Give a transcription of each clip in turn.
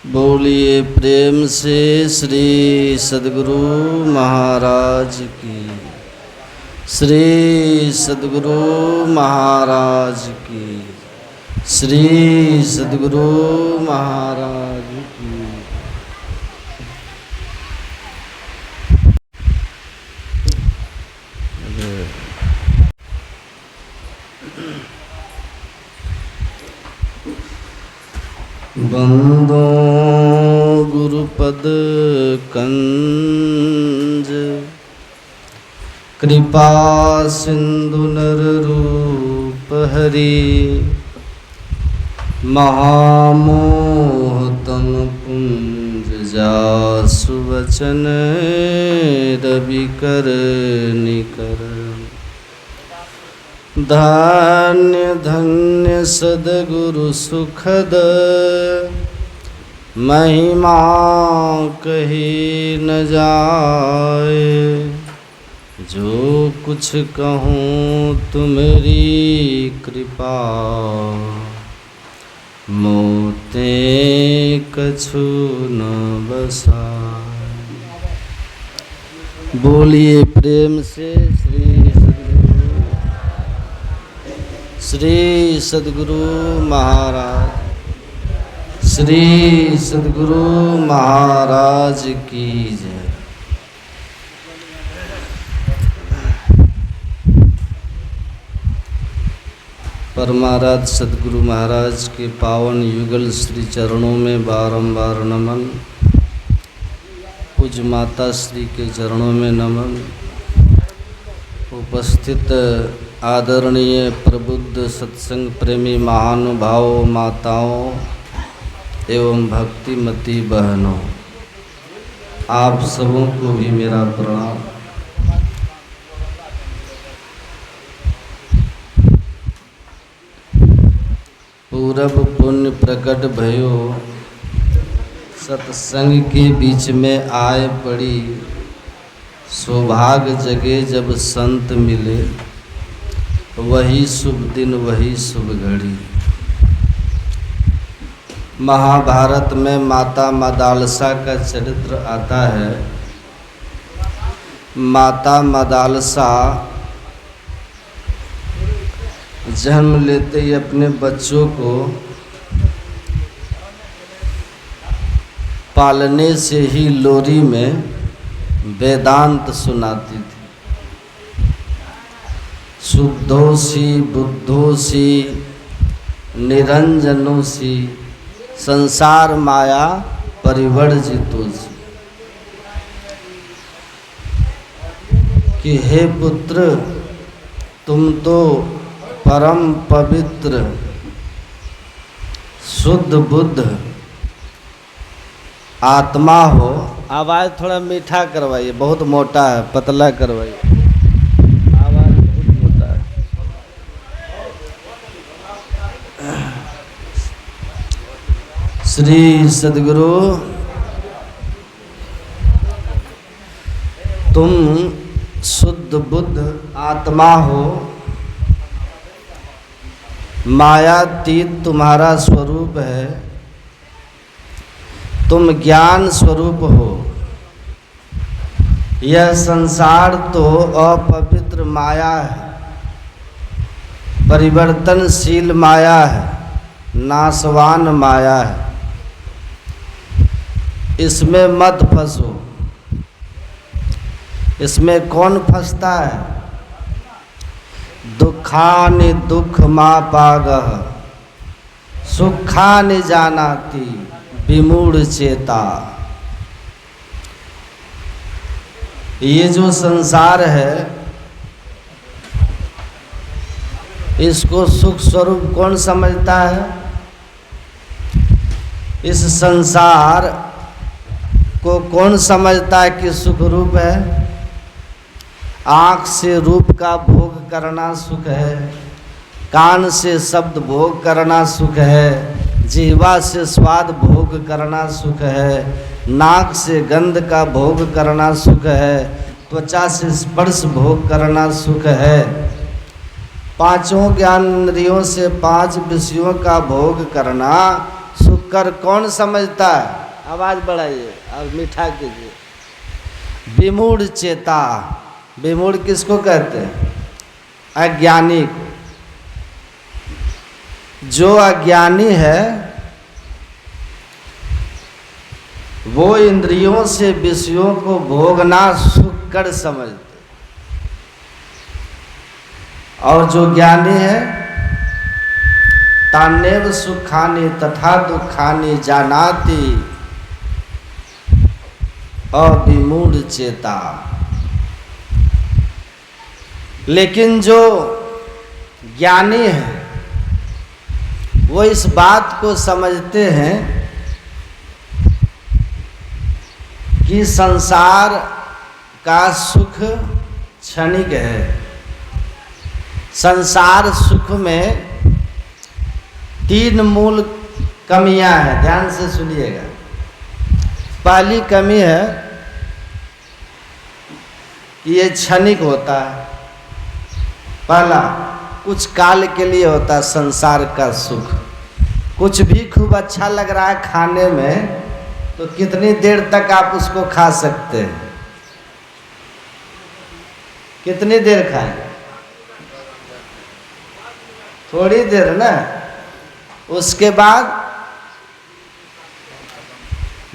बोलिए प्रेम से श्री सद्गुरु महाराज की। श्री सद्गुरु महाराज की। श्री सद्गुरु महाराज की। बंदो गुरुपद कंज कृपा सिंधु नर रूप हरि महामोहतम पुंज जासु वचन रवि कर निकर। धन्य धन्य सद्गुरु सुखद महिमा कही न जाए। जो कुछ कहूँ तुम्हारी कृपा मोते कछु न बसाए। बोलिए प्रेम से श्री सद्गुरु महाराज। श्री सद्गुरु महाराज की जय। परमाराध्य सद्गुरु महाराज के पावन युगल श्री चरणों में बारंबार नमन। पूज्य माता श्री के चरणों में नमन। उपस्थित आदरणीय प्रबुद्ध सत्संग प्रेमी महानुभावों, माताओं एवं भक्तिमती बहनों, आप सबों को भी मेरा प्रणाम। पूरब पुण्य प्रकट भयो, सत्संग के बीच में आए पड़ी। सौभाग्य जगे जब संत मिले, वही शुभ दिन वही शुभ घड़ी। महाभारत में माता मदालसा का चरित्र आता है। माता मदालसा जन्म लेते ही अपने बच्चों को पालने से ही लोरी में वेदांत सुनाती थी। शुद्धोसी बुद्धोसी निरंजनोसी संसार माया परिवर्जितोसी। कि हे पुत्र, तुम तो परम पवित्र शुद्ध बुद्ध आत्मा हो। आवाज़ थोड़ा मीठा करवाइए, बहुत मोटा है, पतला करवाइए। आवाज़ बहुत मोटा है। श्री सद्गुरु, तुम शुद्ध बुद्ध आत्मा हो। मायातीत तुम्हारा स्वरूप है। तुम ज्ञान स्वरूप हो। यह संसार तो अपवित्र माया है, परिवर्तनशील माया है, नाशवान माया है। इसमें मत फंसो। इसमें कौन फंसता है? दुखानि दुःखमापागः सुखानि जानाति विमूढ़ चेता। ये जो संसार है, इसको सुख स्वरूप कौन समझता है? इस संसार को कौन समझता है कि सुख रूप है? आँख से रूप का भोग करना सुख है, कान से शब्द भोग करना सुख है, जिह्वा से स्वाद भोग करना सुख है, नाक से गंध का भोग करना सुख है, त्वचा से स्पर्श भोग करना सुख है। पांचों ज्ञानेंद्रियों से 5 विषयों का भोग करना सुख कर कौन समझता है? आवाज बढ़ाइए और मीठा कीजिए। विमूढ़ चेता, विमूढ़ किसको कहते हैं? अज्ञानी को। जो अज्ञानी है वो इंद्रियों से विषयों को भोगना सुख कर समझते, और जो ज्ञानी है तान्यव सुखानि तथा दुखानि जानाति अविमूढ़ चेता। लेकिन जो ज्ञानी है वो इस बात को समझते हैं कि संसार का सुख क्षणिक है। संसार सुख में तीन मूल कमियां हैं, ध्यान से सुनिएगा। पहली कमी है कि ये क्षणिक होता है। पहला, कुछ काल के लिए होता है संसार का सुख। कुछ भी खूब अच्छा लग रहा है खाने में तो कितनी देर तक आप उसको खा सकते हैं? कितनी देर खाएं? थोड़ी देर ना। उसके बाद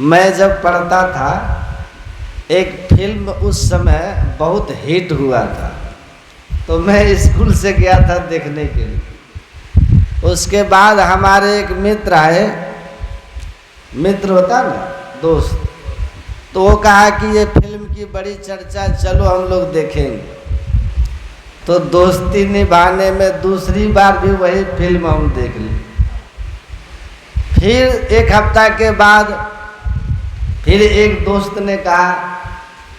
मैं जब पढ़ता था, एक फिल्म उस समय बहुत हिट हुआ था, तो मैं स्कूल से गया था देखने के लिए। उसके बाद हमारे एक मित्र आए, मित्र होता ना, दोस्त, तो वो कहा कि ये फिल्म की बड़ी चर्चा, चलो हम लोग देखेंगे। तो दोस्ती निभाने में दूसरी बार भी वही फिल्म हम देख ली। फिर एक हफ्ता के बाद फिर एक दोस्त ने कहा,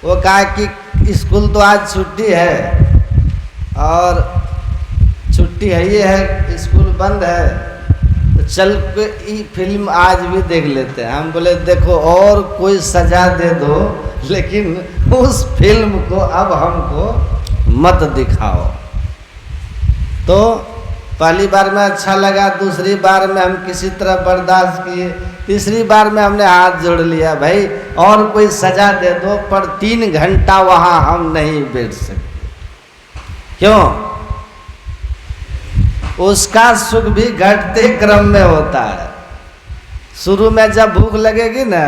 वो कहा कि स्कूल तो आज छुट्टी है और छुट्टी है, ये है, स्कूल बंद है, तो चल के ये फिल्म आज भी देख लेते हैं। हम बोले देखो और कोई सजा दे दो, लेकिन उस फिल्म को अब हमको मत दिखाओ। तो पहली बार में अच्छा लगा, दूसरी बार में हम किसी तरह बर्दाश्त किए, तीसरी बार में हमने हाथ जोड़ लिया, भाई और कोई सजा दे दो पर 3 घंटा वहाँ हम नहीं बैठ सकते। क्यों? उसका सुख भी घटते क्रम में होता है। शुरू में जब भूख लगेगी ना,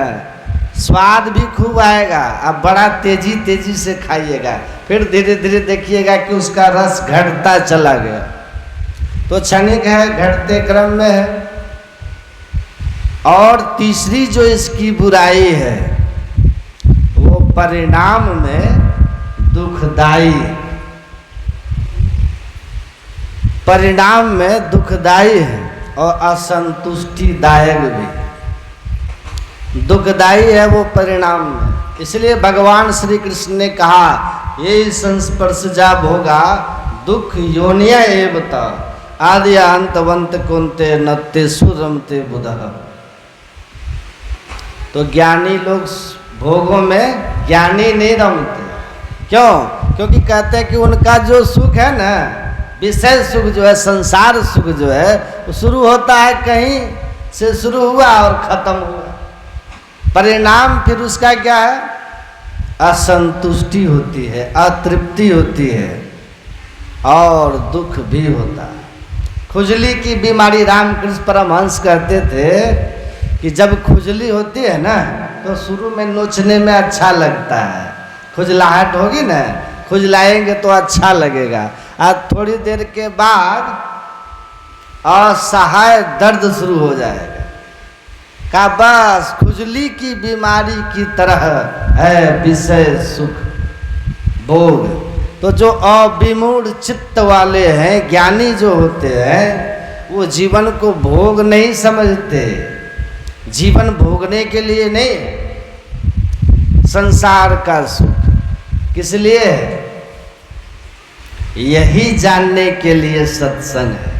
स्वाद भी खूब आएगा, अब बड़ा तेजी तेजी से खाइएगा, फिर धीरे धीरे देखिएगा कि उसका रस घटता चला गया। तो क्षणिक है, घटते क्रम में है। और तीसरी जो इसकी बुराई है वो परिणाम में दुखदाई है। परिणाम में दुखदाई है और असंतुष्टिदायक भी। दुखदाई है वो परिणाम में। इसलिए भगवान श्री कृष्ण ने कहा, ये संस्पर्शजा भोगा दुख योनिया एवता आदि अंतवंत कुंते नत्ते सुरमते बुधः। तो ज्ञानी लोग भोगों में ज्ञानी नहीं रमते। क्यों? क्योंकि कहते हैं कि उनका जो सुख है ना, विषय सुख जो है, संसार सुख जो है, वो शुरू होता है कहीं से, शुरू हुआ और खत्म हुआ। परिणाम फिर उसका क्या है? असंतुष्टि होती है, अतृप्ति होती है और दुख भी होता है। खुजली की बीमारी, रामकृष्ण परमहंस कहते थे कि जब खुजली होती है ना तो शुरू में नोचने में अच्छा लगता है, खुजलाहट होगी ना, खुजलाएंगे तो अच्छा लगेगा, और थोड़ी देर के बाद असहाय दर्द शुरू हो जाएगा। का बस खुजली की बीमारी की तरह है विषय सुख भोग। तो जो अविमूढ़ चित्त वाले हैं, ज्ञानी जो होते हैं, वो जीवन को भोग नहीं समझते। जीवन भोगने के लिए नहीं, संसार का सुख किस लिए है? यही जानने के लिए सत्संग है।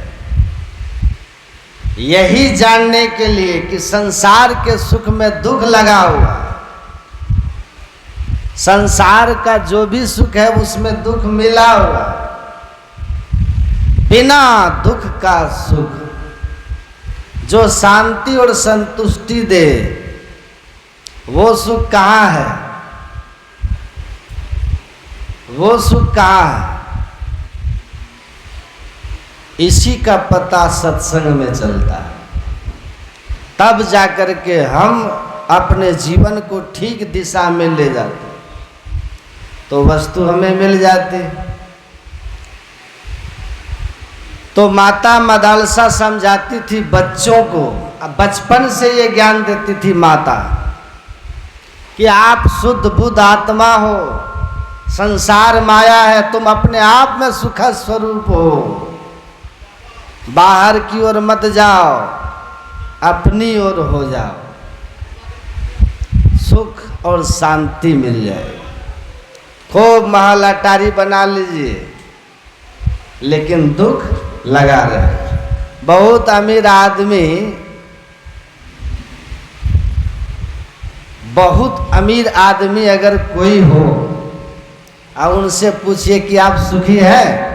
यही जानने के लिए कि संसार के सुख में दुख लगा हुआ है। संसार का जो भी सुख है उसमें दुख मिला हुआ है। बिना दुख का सुख जो शांति और संतुष्टि दे, वो सुख कहाँ है? वो सुख कहाँ है? इसी का पता सत्संग में चलता है। तब जाकर के हम अपने जीवन को ठीक दिशा में ले जाते, तो वस्तु हमें मिल जाती। तो माता मदालसा समझाती थी बच्चों को, बचपन से ये ज्ञान देती थी माता कि आप शुद्ध बुद्ध आत्मा हो, संसार माया है, तुम अपने आप में सुख स्वरूप हो, बाहर की ओर मत जाओ, अपनी ओर हो जाओ, सुख और शांति मिल जाए। खूब महल अटारी बना लीजिए, लेकिन दुख लगा रहे। बहुत अमीर आदमी, बहुत अमीर आदमी अगर कोई हो और उनसे पूछिए कि आप सुखी हैं,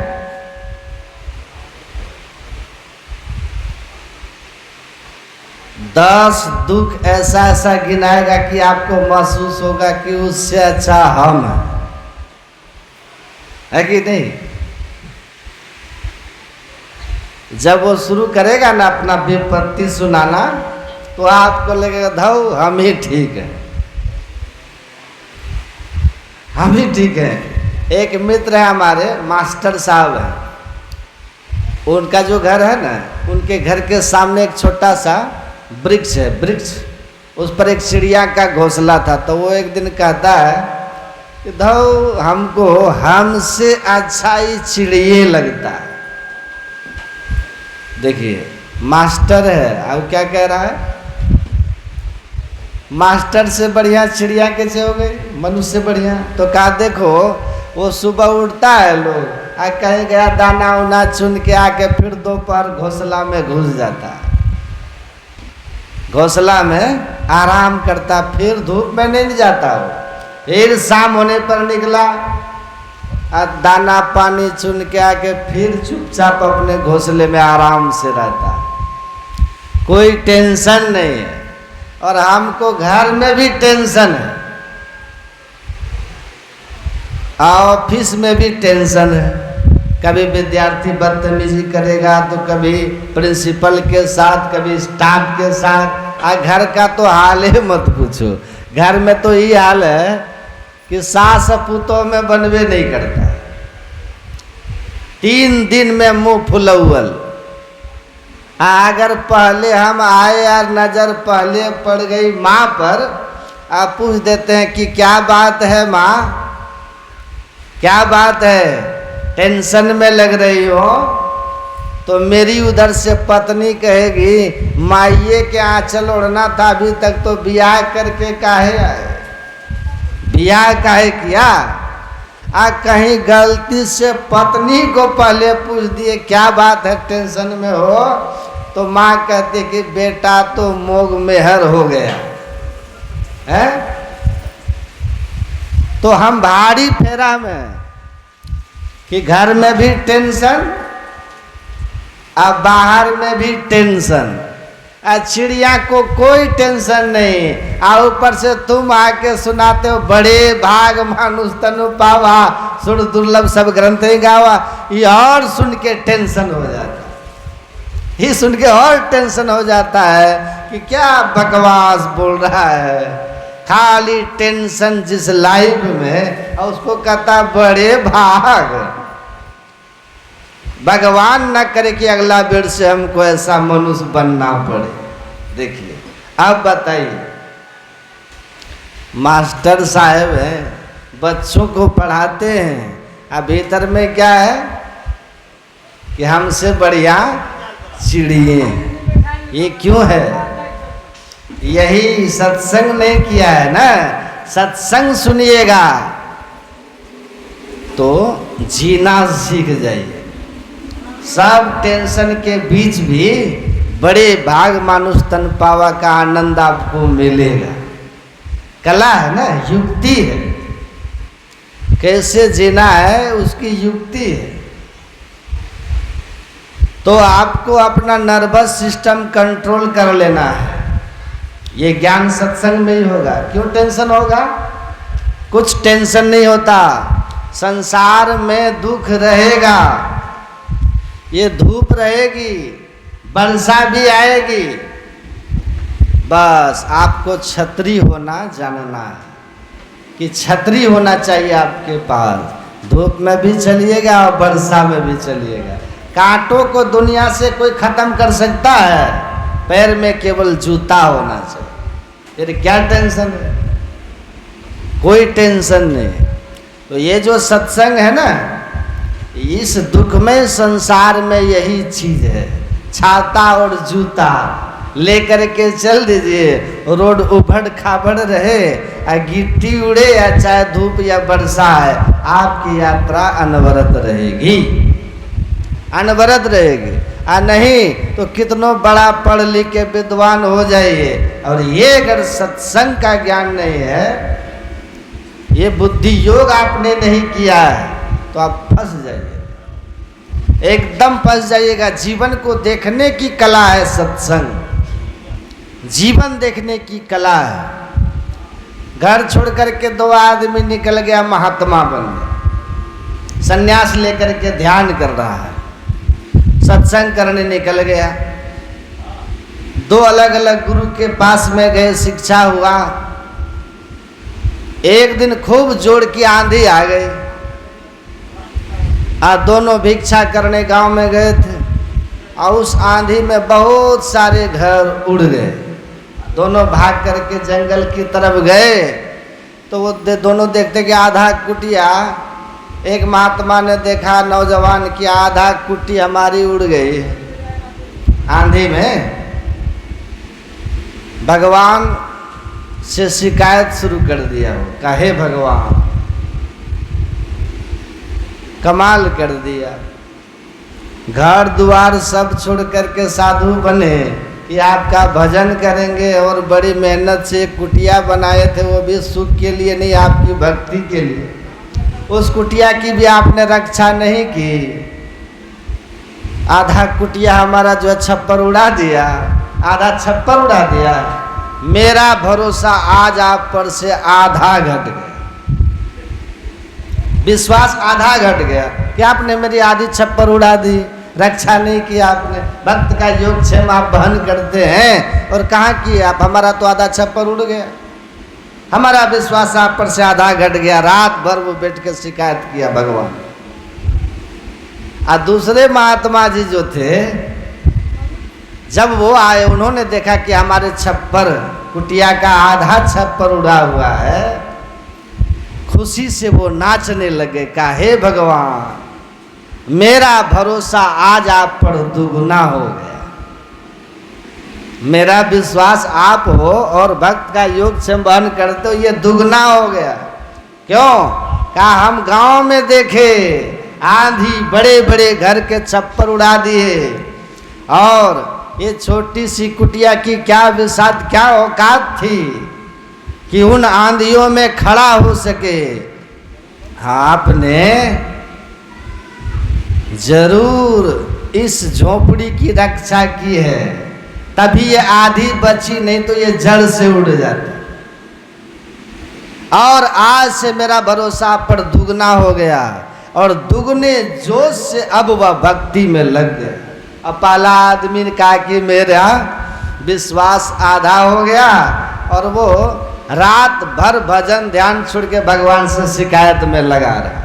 दस दुख ऐसा ऐसा गिनाएगा कि आपको महसूस होगा कि उससे अच्छा हम है कि नहीं। जब वो शुरू करेगा ना अपना विपत्ति सुनाना, तो आपको लगेगा धौ हम ही ठीक है, हम ही ठीक है। एक मित्र है हमारे, मास्टर साहब हैं, उनका जो घर है ना, उनके घर के सामने एक छोटा सा वृक्ष है, वृक्ष, उस पर एक चिड़िया का घोंसला था। तो वो एक दिन कहता है कि धौ हमको हमसे अच्छा ही चिड़िया लगता है। देखिए मास्टर है, अब क्या कह रहा है, मास्टर से बढ़िया चिड़िया कैसे हो गई, मनुष्य बढ़िया। तो कहा देखो वो सुबह उठता है, लोग कहीं गया दाना उना चुन के आके फिर दोपहर घोंसला में घुस जाता है, घोंसला में आराम करता, फिर धूप में नहीं जाता हो, फिर शाम होने पर निकला, दाना पानी चुन के आके फिर चुपचाप अपने घोंसले में आराम से रहता, कोई टेंशन नहीं है। और हमको घर में भी टेंशन है, ऑफिस में भी टेंशन है। कभी विद्यार्थी बदतमीजी करेगा, तो कभी प्रिंसिपल के साथ, कभी स्टाफ के साथ। और घर का तो हाल ही मत पूछो, घर में तो ये हाल है कि सास पुतों में बनवे नहीं करता, 3 दिन में मुंह फुलौल। अगर पहले हम आए और नजर पहले पड़ गई माँ पर, आप पूछ देते हैं कि क्या बात है माँ, क्या बात है, टेंशन में लग रही हो, तो मेरी उधर से पत्नी कहेगी माइये के आंचल ओढ़ना था, अभी तक तो ब्याह करके काहे आए, ब्याह काहे किया। कहीं गलती से पत्नी को पहले पूछ दिए क्या बात है, टेंशन में हो, तो माँ कहती कि बेटा तो मोग मेहर हो गया है। तो हम भारी फेरा में कि घर में भी टेंशन और बाहर में भी टेंशन। चिड़िया को कोई टेंशन नहीं, और ऊपर से तुम आके सुनाते हो बड़े भाग मानुष तनु पावा, सुन दुर्लभ सब ग्रंथ ही गावा। ये और सुन के टेंशन हो जाता है, ये सुन के और टेंशन हो जाता है कि क्या बकवास बोल रहा है, खाली टेंशन जिस लाइफ में, और उसको कहता बड़े भाग। भगवान न करे कि अगला बेर से हमको ऐसा मनुष्य बनना पड़े। देखिए अब बताइए, मास्टर साहब हैं, बच्चों को पढ़ाते हैं, अब भीतर में क्या है कि हमसे बढ़िया चिड़िए। ये क्यों है, यही सत्संग नहीं किया है ना। सत्संग सुनिएगा तो जीना सीख जाइए। सब टेंशन के बीच भी बड़े भाग मानुष तन पावा का आनंद आपको मिलेगा। कला है ना, युक्ति है, कैसे जीना है उसकी युक्ति है। तो आपको अपना नर्वस सिस्टम कंट्रोल कर लेना है। ये ज्ञान सत्संग में ही होगा। क्यों टेंशन होगा? कुछ टेंशन नहीं होता। संसार में दुख रहेगा, ये धूप रहेगी, वर्षा भी आएगी, बस आपको छतरी होना जानना है कि छतरी होना चाहिए आपके पास। धूप में भी चलिएगा और वर्षा में भी चलिएगा। कांटों को दुनिया से कोई खत्म कर सकता है? पैर में केवल जूता होना चाहिए। फिर क्या टेंशन है? कोई टेंशन नहीं। तो ये जो सत्संग है ना, इस दुखमय संसार में यही चीज है। छाता और जूता लेकर के चल दीजिए, रोड उबड़ खाबड़ रहे, गिट्टी उड़े या चाहे धूप या वर्षा है, आपकी यात्रा अनवरत रहेगी, अनवरत रहेगी। नहीं तो कितनों बड़ा पढ़ लिख के विद्वान हो जाइए, और ये अगर सत्संग का ज्ञान नहीं है, ये बुद्धि योग आपने नहीं किया है, तो आप फंस जाइए, एकदम फंस जाइएगा। जीवन को देखने की कला है सत्संग, जीवन देखने की कला है। घर छोड़ करके 2 आदमी निकल गया, महात्मा बन गया, सन्यास लेकर के ध्यान कर रहा है, सत्संग करने निकल गया। 2 अलग अलग गुरु के पास में गए, शिक्षा हुआ। एक दिन खूब जोर की आंधी आ गई, दोनों भिक्षा करने गांव में गए थे, और उस आंधी में बहुत सारे घर उड़ गए। दोनों भाग करके जंगल की तरफ गए, तो वो दोनों देखते कि आधा कुटिया, एक महात्मा ने देखा नौजवान की आधा कुटी हमारी उड़ गई आंधी में। भगवान से शिकायत शुरू कर दिया। वो कहे भगवान कमाल कर दिया, घर द्वार सब छोड़ करके साधु बने कि आपका भजन करेंगे, और बड़ी मेहनत से कुटिया बनाए थे, वो भी सुख के लिए नहीं, आपकी भक्ति के लिए। उस कुटिया की भी आपने रक्षा नहीं की, आधा कुटिया हमारा जो छप्पर उड़ा दिया, आधा छप्पर उड़ा दिया। मेरा भरोसा आज आप पर से आधा घट गया, विश्वास आधा घट गया कि आपने मेरी आधी छप्पर उड़ा दी, रक्षा नहीं किया आपने। भक्त का योगक्षेम आप बहन करते हैं, और कहाँ किए आप? हमारा तो आधा छप्पर उड़ गया, हमारा विश्वास आप पर से आधा घट गया। रात भर वो बैठ के शिकायत किया भगवान। और दूसरे महात्मा जी जो थे, जब वो आए, उन्होंने देखा कि हमारे छप्पर, कुटिया का आधा छप्पर उड़ा हुआ है, खुशी से वो नाचने लगे। कहा हे भगवान, मेरा भरोसा आज आप पर दुगुना हो गया, मेरा विश्वास आप हो और भक्त का योग से बहन करते हो, ये दुगना हो गया। क्यों? कहा हम गांव में देखे आंधी बड़े बड़े घर के छप्पर उड़ा दिए, और ये छोटी सी कुटिया की क्या विसात, क्या औकात थी कि उन आंधियों में खड़ा हो सके। आपने जरूर इस झोपड़ी की रक्षा की है, तभी ये आधी बची, नहीं तो ये जड़ से उड़ जाती। और आज से मेरा भरोसा आप पर दुगना हो गया, और दुगने जोश से अब वह भक्ति में लग गए। अब पहला आदमी ने कहा कि मेरा विश्वास आधा हो गया, और वो रात भर भजन ध्यान छोड़ के भगवान से शिकायत में लगा रहा।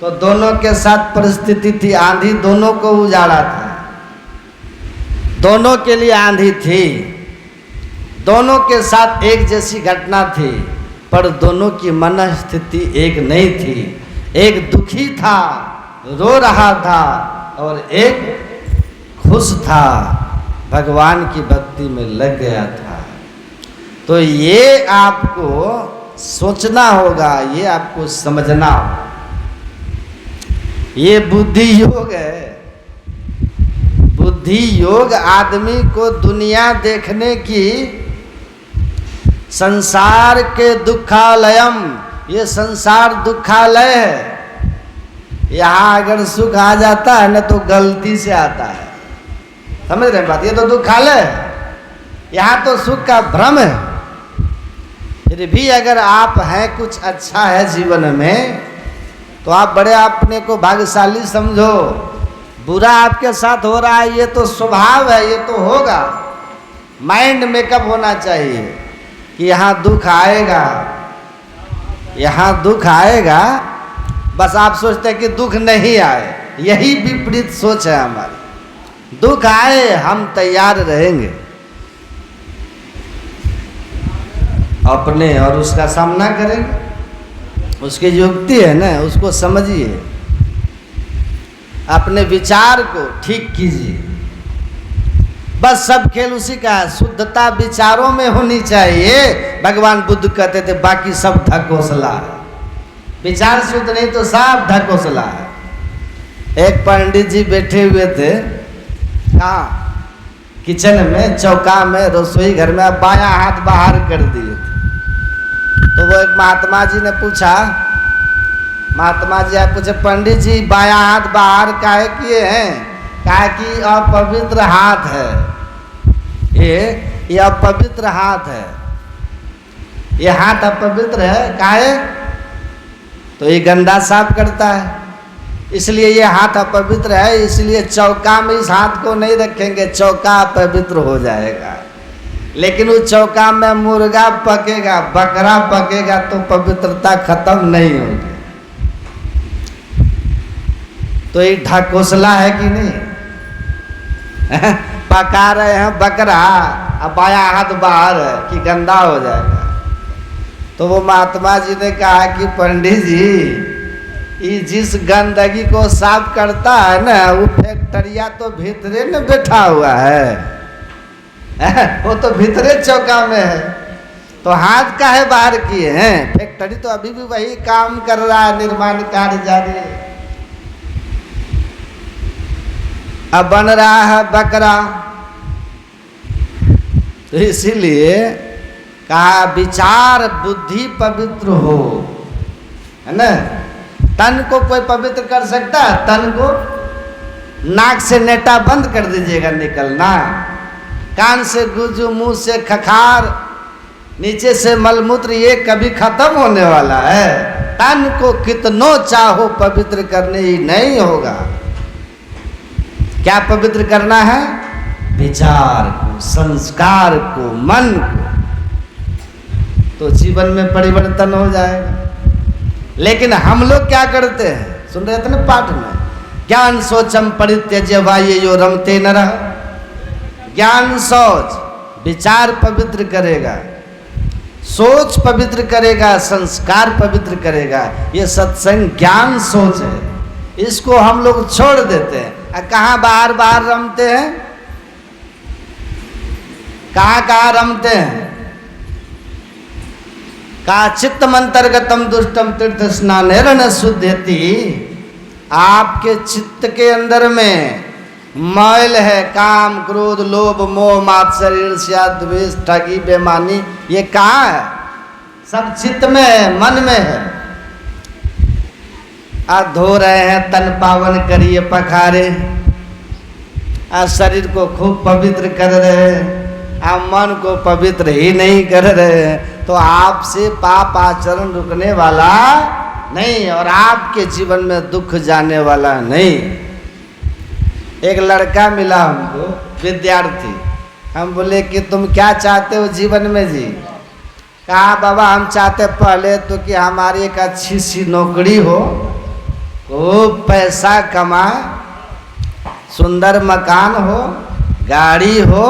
तो दोनों के साथ परिस्थिति थी, आंधी दोनों को उजाड़ा था, दोनों के लिए आंधी थी, दोनों के साथ एक जैसी घटना थी, पर दोनों की मन स्थिति एक नहीं थी। एक दुखी था, रो रहा था, और एक खुश था, भगवान की भक्ति में लग गया था। तो ये आपको सोचना होगा, ये आपको समझना होगा। ये बुद्धि योग है। बुद्धि योग आदमी को दुनिया देखने की, संसार के दुखालयम, ये संसार दुखालय है, यहाँ अगर सुख आ जाता है ना तो गलती से आता है, समझ रहे हैं बात? ये तो दुखालय है, यहाँ तो सुख का भ्रम है। फिर भी अगर आप हैं कुछ अच्छा है जीवन में तो आप बड़े अपने को भाग्यशाली समझो। बुरा आपके साथ हो रहा है ये तो स्वभाव है, ये तो होगा। माइंड मेकअप होना चाहिए कि यहाँ दुख आएगा, यहाँ दुख आएगा, बस आप सोचते हैं कि दुख नहीं आए। यही विपरीत सोच है हमारी। दुख आए हम तैयार रहेंगे अपने और उसका सामना करेंगे। उसकी युक्ति है ना, उसको समझिए, अपने विचार को ठीक कीजिए। बस सब खेल उसी का है। शुद्धता विचारों में होनी चाहिए। भगवान बुद्ध कहते थे बाकी सब ढकोसला है, विचार शुद्ध नहीं तो सब ढकोसला है। एक पंडित जी बैठे हुए थे कहाँ, किचन में, चौका में, रसोई घर में, बायां हाथ बाहर कर दिए थे। तो वो एक महात्मा जी ने पूछा, महात्मा जी आप पूछे पंडित जी बायां हाथ बाहर काहे किए हैं? कहा कि अपवित्र हाथ है ये अपवित्र हाथ है, ये हाथ अपवित्र है। काहे? तो ये गंदा साफ करता है, इसलिए ये हाथ अपवित्र है, इसलिए चौका में इस हाथ को नहीं रखेंगे, चौका अपवित्र हो जाएगा। लेकिन उस चौका में मुर्गा पकेगा, बकरा पकेगा तो पवित्रता खत्म नहीं होगी। तो ये ढकोसला है कि नहीं? पका रहे हैं बकरा, अब बाया हाथ बाहर है कि गंदा हो जाएगा। तो वो महात्मा जी ने कहा कि पंडित जी ये जिस गंदगी को साफ करता है ना वो फैक्टरिया तो भीतरे में बैठा हुआ है, वो तो भीतरे चौका में है। तो हाथ काहे बाहर किए हैं? फैक्टरी तो अभी भी वही काम कर रहा है, निर्माण कार्य जारी है। अब बन रहा है बकरा, तो इसीलिए कहा विचार बुद्धि पवित्र हो, है ना। तन को कोई पवित्र कर सकता है? तन को नाक से नेटा बंद कर दीजिएगा निकलना, कान से गुजू, मुंह से खखार, नीचे से मलमूत्र, ये कभी खत्म होने वाला है। तन को कितनो चाहो पवित्र करने ही नहीं होगा। क्या पवित्र करना है? विचार को, संस्कार को, मन को, तो जीवन में परिवर्तन हो जाएगा। लेकिन हम लोग क्या करते हैं, सुन रहे थे ना पाठ में, ज्ञान सोचम परित्यज्य वाययो रमते नरः। ज्ञान सोच, विचार पवित्र करेगा, सोच पवित्र करेगा, संस्कार पवित्र करेगा। ये सत्संग ज्ञान सोच है, इसको हम लोग छोड़ देते हैं। कहाँ बाहर बाहर रमते हैं, कहाँ रमते हैं? का चित्तमंतर्गतम दुष्टम तीर्थ स्नानेन शुद्धति। आपके चित्त के अंदर में मैल है, काम, क्रोध, लोभ, मोह, मात्सर्य, ईर्ष्या, द्वेष, ठगी, बेईमानी, ये कहाँ है? सब चित्त में है, मन में है। आज धो रहे हैं, तन पावन करिए पखारे, आज शरीर को खूब पवित्र कर रहे हैं, आप मन को पवित्र ही नहीं कर रहे हैं। तो आपसे पाप आचरण रुकने वाला नहीं और आपके जीवन में दुख जाने वाला नहीं। एक लड़का मिला हमको, विद्यार्थी। हम बोले कि तुम क्या चाहते हो जीवन में जी? कहा बाबा हम चाहते पहले तो कि हमारी एक अच्छी सी नौकरी हो, खूब पैसा कमाए, सुंदर मकान हो, गाड़ी हो,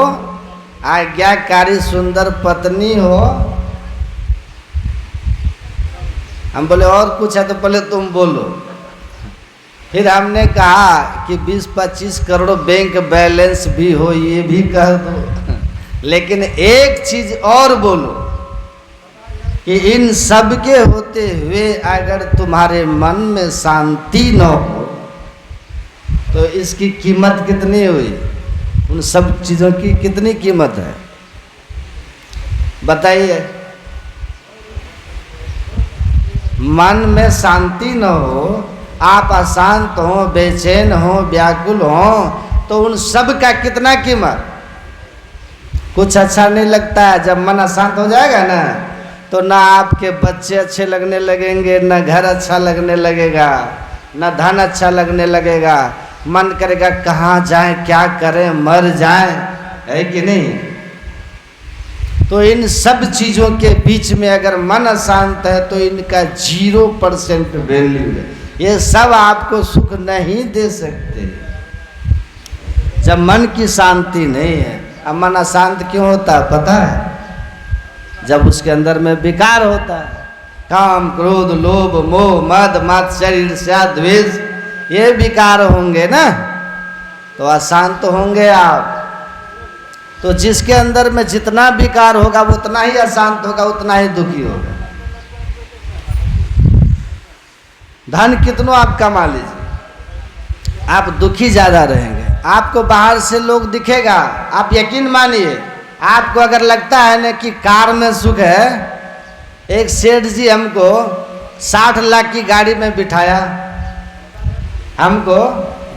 आज्ञाकारी सुंदर पत्नी हो। हम बोले और कुछ है तो पहले तुम बोलो। फिर हमने कहा कि 20-25 करोड़ बैंक बैलेंस भी हो, ये भी कह दो, लेकिन एक चीज और बोलो कि इन सब के होते हुए अगर तुम्हारे मन में शांति न हो तो इसकी कीमत कितनी हुई? उन सब चीज़ों की कितनी कीमत है बताइए। मन में शांति न हो आप अशांत हो, बेचैन हो, व्याकुल हो, तो उन सब का कितना कीमत। कुछ अच्छा नहीं लगता है। जब मन अशांत हो जाएगा ना, तो ना आपके बच्चे अच्छे लगने लगेंगे, ना घर अच्छा लगने लगेगा, ना धन अच्छा लगने लगेगा। मन करेगा कहाँ जाए, क्या करें, मर जाए, है कि नहीं। तो इन सब चीज़ों के बीच में अगर मन अशांत है तो इनका 0% वैल्यू है। ये सब आपको सुख नहीं दे सकते जब मन की शांति नहीं है। अब मन अशांत क्यों होता है पता है? जब उसके अंदर में विकार होता है, काम, क्रोध, लोभ, मोह, मद, मात्सर्य, ईर्ष्या, द्वेष, ये विकार होंगे ना, तो अशांत होंगे आप। तो जिसके अंदर में जितना विकार होगा वो उतना ही अशांत होगा, उतना ही दुखी होगा। धन कितनों आप कमा लीजिए, आप दुखी ज्यादा रहेंगे। आपको बाहर से लोग दिखेगा, आप यकीन मानिए, आपको अगर लगता है ना कि कार में सुख है। एक सेठ जी हमको 60 लाख की गाड़ी में बिठाया, हमको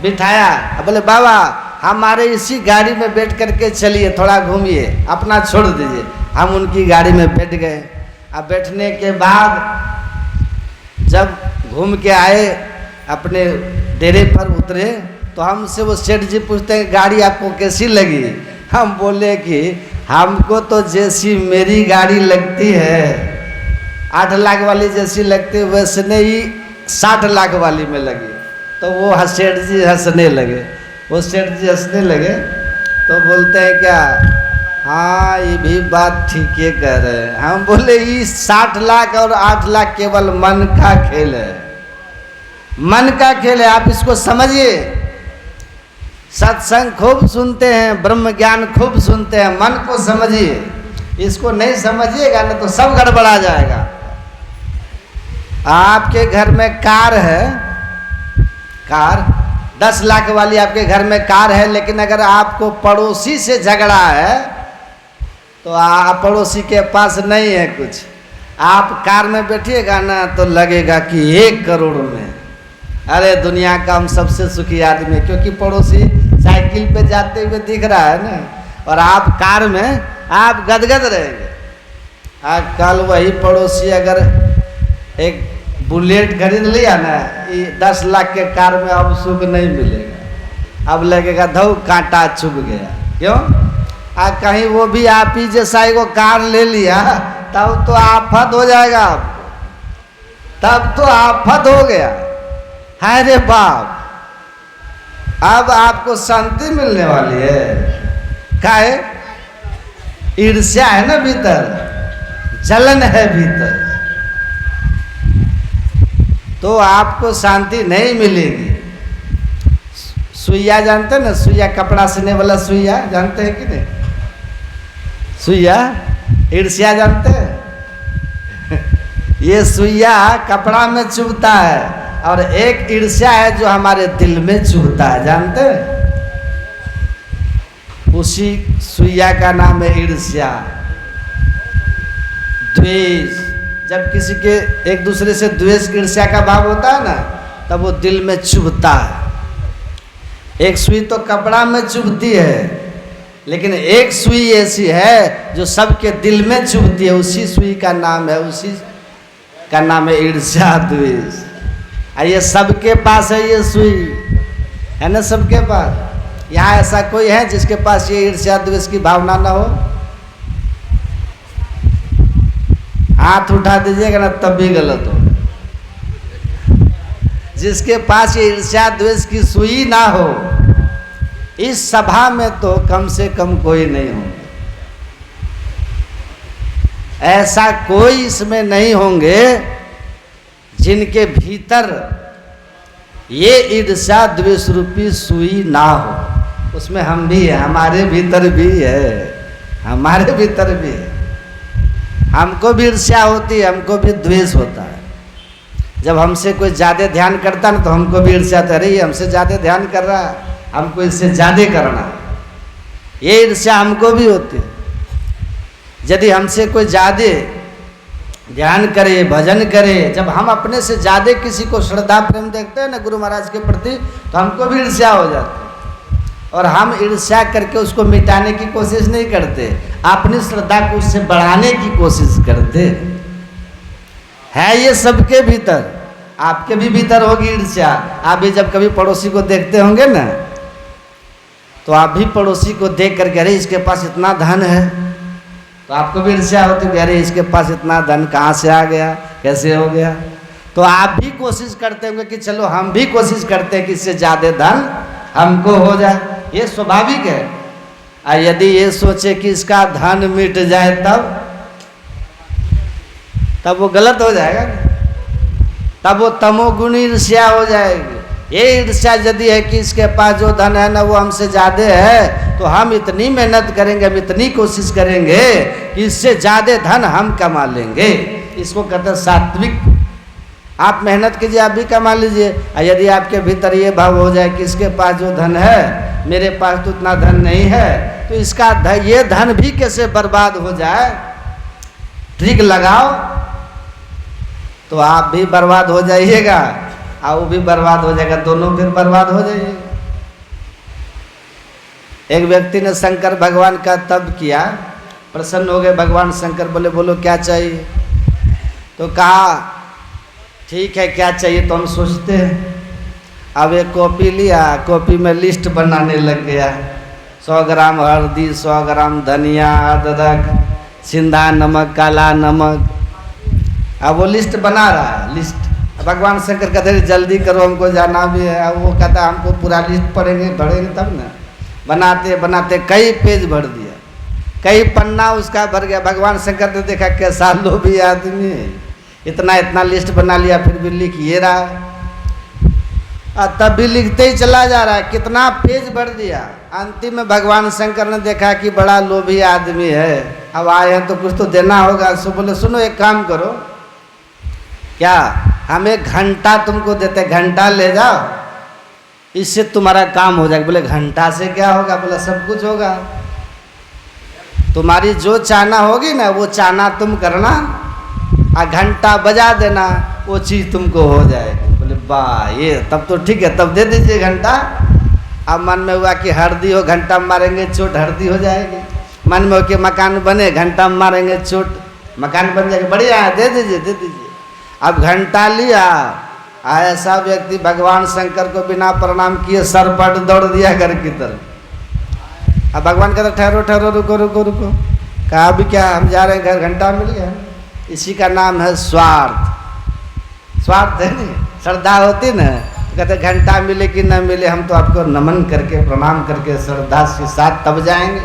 बिठाया, बोले बाबा हमारे इसी गाड़ी में बैठ करके चलिए, थोड़ा घूमिए, अपना छोड़ दीजिए। हम उनकी गाड़ी में बैठ गए। अब बैठने के बाद जब घूम के आए, अपने डेरे पर उतरे, तो हमसे वो सेठ जी पूछते हैं गाड़ी आपको कैसी लगी। हम बोले कि हमको तो जैसी मेरी गाड़ी लगती है 8 लाख वाली जैसी लगती है, वैसे नहीं 60 लाख वाली में लगी। तो वो सेठ जी हंसने लगे। वो सेठ जी हंसने लगे तो बोलते हैं क्या, हाँ ये भी बात ठीक है कह रहे हैं। हम बोले ये 60 लाख और 8 लाख केवल मन का खेल है, मन का खेल है, आप इसको समझिए। सत्संग खूब सुनते हैं, ब्रह्म ज्ञान खूब सुनते हैं, मन को समझिए। इसको नहीं समझिएगा ना तो सब गड़बड़ा जाएगा। आपके घर में कार है, कार 10 लाख वाली आपके घर में कार है, लेकिन अगर आपको पड़ोसी से झगड़ा है तो आप पड़ोसी के पास नहीं है कुछ, आप कार में बैठिएगा ना तो लगेगा कि 1 करोड़ में, अरे दुनिया का हम सबसे सुखी आदमी, क्योंकि पड़ोसी साइकिल पे जाते हुए दिख रहा है ना, और आप कार में आप गदगद रहेंगे। कल वही पड़ोसी अगर एक बुलेट खरीद लिया ना, 10 लाख के कार में अब सुख नहीं मिलेगा, अब लगेगा धौ कांटा चुभ गया। क्यों? कहीं वो भी आप ही जैसा एगो कार ले लिया तब तो आफत हो जाएगा आपको, तब तो आफत हो गया। हाय रे बाप, अब आपको शांति मिलने वाली है। काहे? ईर्ष्या है ना भीतर, जलन है भीतर, तो आपको शांति नहीं मिलेगी। सुइया जानते हैं ना, सुइया कपड़ा सिलने वाला सुइया जानते हैं कि नहीं? सुइया ईर्ष्या जानते हैं? ये सुइया कपड़ा में चुभता है, और एक ईर्ष्या है जो हमारे दिल में चुभता है, जानते हैं? उसी सुइया का नाम है ईर्ष्या। द्वेष, जब किसी के एक दूसरे से द्वेष ईर्ष्या का भाव होता है ना, तब वो दिल में चुभता है। एक सुई तो कपड़ा में चुभती है, लेकिन एक सुई ऐसी है जो सबके दिल में चुभती है, उसी सुई का नाम है, उसी का नाम है ईर्ष्या, द्वेष। ये सबके पास है, ये सुई है ना सबके पास। यहाँ ऐसा कोई है जिसके पास ये ईर्ष्या द्वेष की भावना ना हो? हाथ उठा दीजिएगा ना तब भी गलत हो। जिसके पास ये ईर्ष्या द्वेष की सुई ना हो, इस सभा में तो कम से कम कोई नहीं हो। ऐसा कोई इसमें नहीं होंगे जिनके भीतर ये ईर्ष्या द्वेष रूपी सुई ना हो। उसमें हम भी हैं, हमारे भीतर भी है, हमारे भीतर भी है। हमको भी ईर्ष्या होती है, हमको भी द्वेष होता है। जब हमसे कोई ज़्यादा ध्यान करता ना तो हमको भी ईर्ष्या होता है, अरे ये हमसे ज़्यादा ध्यान कर रहा है, हमको इससे ज़्यादा करना है। ये ईर्ष्या हमको भी होती है। यदि हमसे कोई ज़्यादा ध्यान करे, भजन करे। जब हम अपने से ज़्यादा किसी को श्रद्धा प्रेम देखते हैं ना गुरु महाराज के प्रति, तो हमको भी ईर्ष्या हो जाती है और हम ईर्ष्या करके उसको मिटाने की कोशिश नहीं करते, अपनी श्रद्धा को उससे बढ़ाने की कोशिश करते है। ये सबके भीतर, आपके भी भीतर होगी ईर्ष्या। आप भी जब कभी पड़ोसी को देखते होंगे ना, तो आप भी पड़ोसी को देख करके अरे इसके पास इतना धन है, तो आपको भी ईर्ष्या होती है, अरे इसके पास इतना धन कहाँ से आ गया, कैसे हो गया। तो आप भी कोशिश करते होंगे कि चलो हम भी कोशिश करते हैं कि इससे ज़्यादा धन हमको हो जाए। ये स्वाभाविक है। और यदि ये सोचे कि इसका धन मिट जाए तब वो गलत हो जाएगा, तब वो तमोगुणी ईर्ष्या हो जाएगी। ये ईर्ष्या यदि है कि इसके पास जो धन है ना वो हमसे ज़्यादा है, तो हम इतनी मेहनत करेंगे, हम इतनी कोशिश करेंगे कि इससे ज़्यादा धन हम कमा लेंगे। इसको कहते हैं सात्विक। आप मेहनत कीजिए, आप भी कमा लीजिए। और यदि आपके भीतर ये भाव हो जाए कि इसके पास जो धन है मेरे पास तो उतना धन नहीं है, तो इसका ये धन भी कैसे बर्बाद हो जाए, ट्रिक लगाओ, तो आप भी बर्बाद हो जाइएगा और वो भी बर्बाद हो जाएगा, दोनों फिर बर्बाद हो जाइए। एक व्यक्ति ने शंकर भगवान का तप किया, प्रसन्न हो गए भगवान शंकर, बोले बोलो क्या चाहिए। तो कहा ठीक है क्या चाहिए, तो हम सोचते हैं। अब एक कॉपी लिया, कॉपी में लिस्ट बनाने लग गया, 100 ग्राम हल्दी, 100 ग्राम धनिया, अदरक, सिंधा नमक, काला नमक। अब वो लिस्ट बना रहा है, लिस्ट। भगवान शंकर कहते जल्दी करो हमको जाना भी है। अब वो कहता हमको पूरा लिस्ट पढ़ेंगे तब ना। बनाते बनाते कई पेज भर दिया, कई पन्ना उसका भर गया। भगवान शंकर ने देखा कैसा लोभी आदमी है, इतना इतना लिस्ट बना लिया फिर भी लिख ये रहा है। तब भी लिखते ही चला जा रहा है, कितना पेज भर दिया। अंतिम में भगवान शंकर ने देखा कि बड़ा लोभी आदमी है, अब आए हैं तो कुछ तो देना होगा। सो बोले सुनो एक काम करो, क्या हम 1 घंटा तुमको देते, घंटा ले जाओ, इससे तुम्हारा काम हो जाएगा। बोले घंटा से क्या होगा, बोला सब कुछ होगा। तुम्हारी जो चाहना होगी ना वो चाहना तुम करना, और घंटा बजा देना, वो चीज़ तुमको हो जाएगी। बोले वाह, ये तब तो ठीक है, तब दे दीजिए घंटा। अब मन में हुआ कि हल्दी हो, घंटा मारेंगे चोट हल्दी हो जाएगी। मन में हो कि मकान बने, घंटा मारेंगे चोट मकान बन जाएगा, बढ़िया है, दे दीजिए दे दीजिए। अब घंटा लिया, ऐसा व्यक्ति भगवान शंकर को बिना प्रणाम किए सर पर दौड़ दिया घर की तरफ। अब भगवान कहते ठहरो ठहरो, रुको रुको रुको। कहा अभी क्या, हम जा रहे हैं घर, घंटा मिल गया। इसी का नाम है स्वार्थ। स्वार्थ है नहीं, श्रद्धा होती ना, तो कहते घंटा मिले कि न मिले, हम तो आपको नमन करके प्रणाम करके श्रद्धा के साथ तब जाएंगे।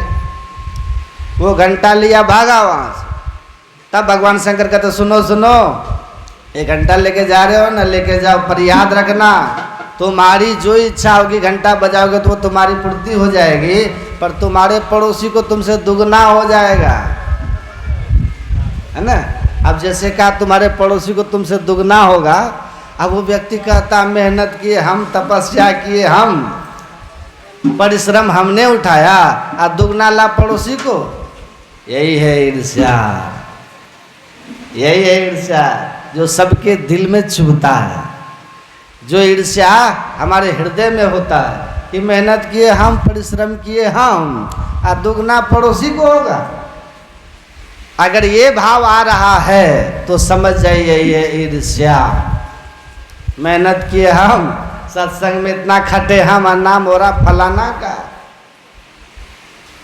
वो घंटा लिया, भागा वहाँ से। तब भगवान शंकर कहते सुनो सुनो, 1 घंटा लेके जा रहे हो ना, लेके जाओ, पर याद रखना तुम्हारी जो इच्छा होगी घंटा बजाओगे तो वो तुम्हारी पूर्ति हो जाएगी, पर तुम्हारे पड़ोसी को तुमसे दुगना हो जाएगा, है ना। अब जैसे कहा तुम्हारे पड़ोसी को तुमसे दुगना होगा। अब वो व्यक्ति कहता मेहनत किए हम, तपस्या किए हम, परिश्रम हमने उठाया, और दुगना ला पड़ोसी को। यही है ईर्ष्या, यही है ईर्ष्या जो सबके दिल में चुभता है। जो ईर्ष्या हमारे हृदय में होता है कि मेहनत किए हम, परिश्रम किए हम, और दुगना पड़ोसी को होगा। अगर ये भाव आ रहा है तो समझ जाइए ये ईर्ष्या। मेहनत किए हम, सत्संग में इतना खटे हम, और नाम हो रहा फलाना का।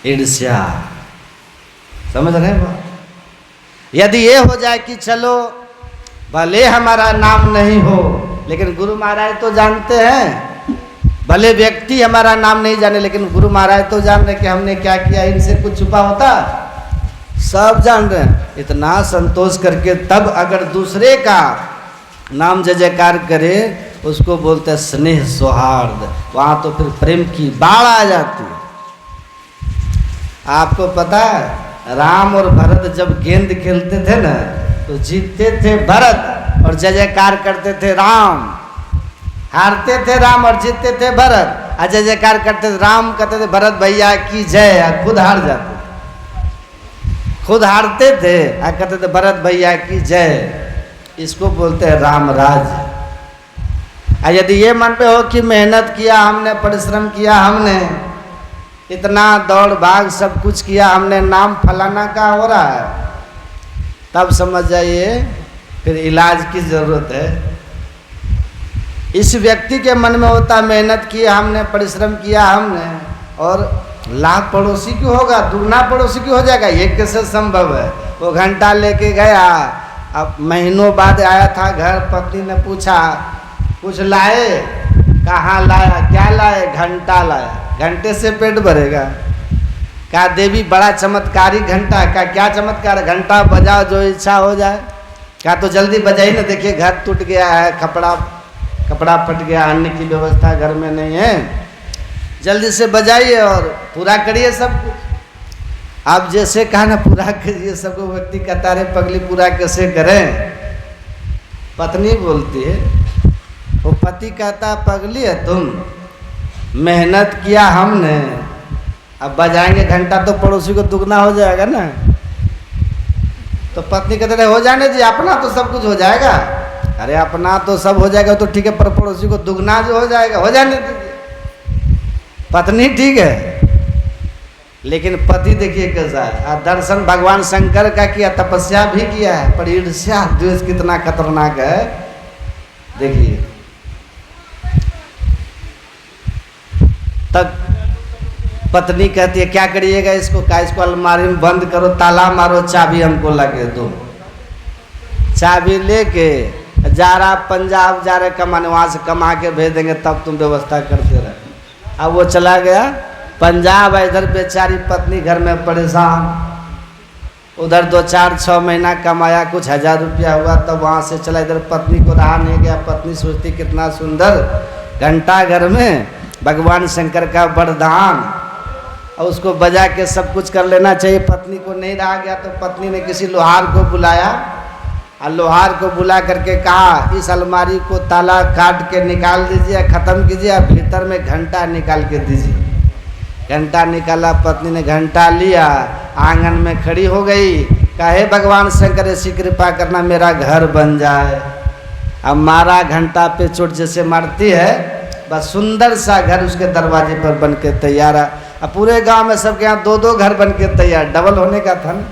ईर्ष्या, समझ रहे हो। यदि ये हो जाए कि चलो भले हमारा नाम नहीं हो, लेकिन गुरु महाराज तो जानते हैं, भले व्यक्ति हमारा नाम नहीं जाने, लेकिन गुरु महाराज तो जान रहे कि हमने क्या किया, इनसे कुछ छुपा होता, सब जान रहे हैं। इतना संतोष करके तब अगर दूसरे का नाम जय जयकार करे, उसको बोलते हैं स्नेह सौहार्द। वहाँ तो फिर प्रेम की बाढ़ आ जाती है। आपको पता है राम और भरत जब गेंद खेलते थे ना, तो जीतते थे भरत और जय जयकार करते थे राम, हारते थे राम और जीतते थे भरत। और जय जयकार करते थे राम, कहते थे भरत भैया की जय, खुद हार जाते, खुद हारते थे आ कहते थे भरत भैया की जय। इसको बोलते हैं रामराज। और यदि ये मन पे हो कि मेहनत किया हमने, परिश्रम किया हमने, इतना दौड़ भाग सब कुछ किया हमने, नाम फलाना का हो रहा है, तब समझ जाइए फिर इलाज की जरूरत है। इस व्यक्ति के मन में होता मेहनत की हमने, परिश्रम किया हमने, और लाख पड़ोसी की होगा, दुगना पड़ोसी की हो जाएगा, ये कैसे संभव है। वो घंटा लेके गया, अब महीनों बाद आया था घर, पत्नी ने पूछा कुछ लाए, कहाँ लाया, क्या लाए, घंटा लाया। घंटे से पेट भरेगा। कहा देवी बड़ा चमत्कारी घंटा। का क्या चमत्कार, घंटा बजाओ जो इच्छा हो जाए। कहा तो जल्दी बजाइए ना, देखिए घर टूट गया है, कपड़ा फट गया, अन्न की व्यवस्था घर में नहीं है, जल्दी से बजाइए और पूरा करिए सब कुछ। आप जैसे कहा ना पूरा करिए सबको, व्यक्ति कहता रहे पगली पूरा कैसे करें। पत्नी बोलती है, वो पति कहता पगली है तुम, मेहनत किया हमने, अब बजाएंगे घंटा तो पड़ोसी को दुगना हो जाएगा ना। तो पत्नी कहते रहे हो जाने जी, अपना तो सब कुछ हो जाएगा। अरे अपना तो सब हो जाएगा तो ठीक है, पर पड़ोसी को दुगना जो हो जाएगा, हो जाने दीजिए। पत्नी ठीक है, लेकिन पति देखिए कैसा है। दर्शन भगवान शंकर का किया, तपस्या भी किया है, पर ईर्ष्या द्वेष कितना खतरनाक है देखिए। तब पत्नी कहती है क्या करिएगा इसको, क्या इसको अलमारी में बंद करो, ताला मारो, चाबी हमको लगे दो। चाबी लेके जा रहा पंजाब, जा रहे कमाने, वहाँ से कमा के भेज देंगे तब तुम व्यवस्था करते रहे। अब वो चला गया पंजाब, इधर बेचारी पत्नी घर में परेशान। उधर 2-4-6 महीना कमाया, कुछ 1000 रुपया हुआ, तब वहाँ से चला, इधर पत्नी को रहा नहीं गया। पत्नी सोचती कितना सुंदर घंटा घर में, भगवान शंकर का वरदान, और उसको बजा के सब कुछ कर लेना चाहिए। पत्नी को नहीं रहा गया तो पत्नी ने किसी लोहार को बुलाया, और लोहार को बुला करके कहा इस अलमारी को ताला काट के निकाल दीजिए, ख़त्म कीजिए, और भीतर में घंटा निकाल के दीजिए। घंटा निकाला, पत्नी ने घंटा लिया, आंगन में खड़ी हो गई, कहे भगवान शंकर ऐसी कृपा करना मेरा घर बन जाए। अब मारा घंटा पे चोट जैसे मारती है, बस सुंदर सा घर उसके दरवाजे पर बन के तैयार है। अब पूरे गांव में सबके यहाँ 2-2 घर बन के तैयार, डबल होने का था ना।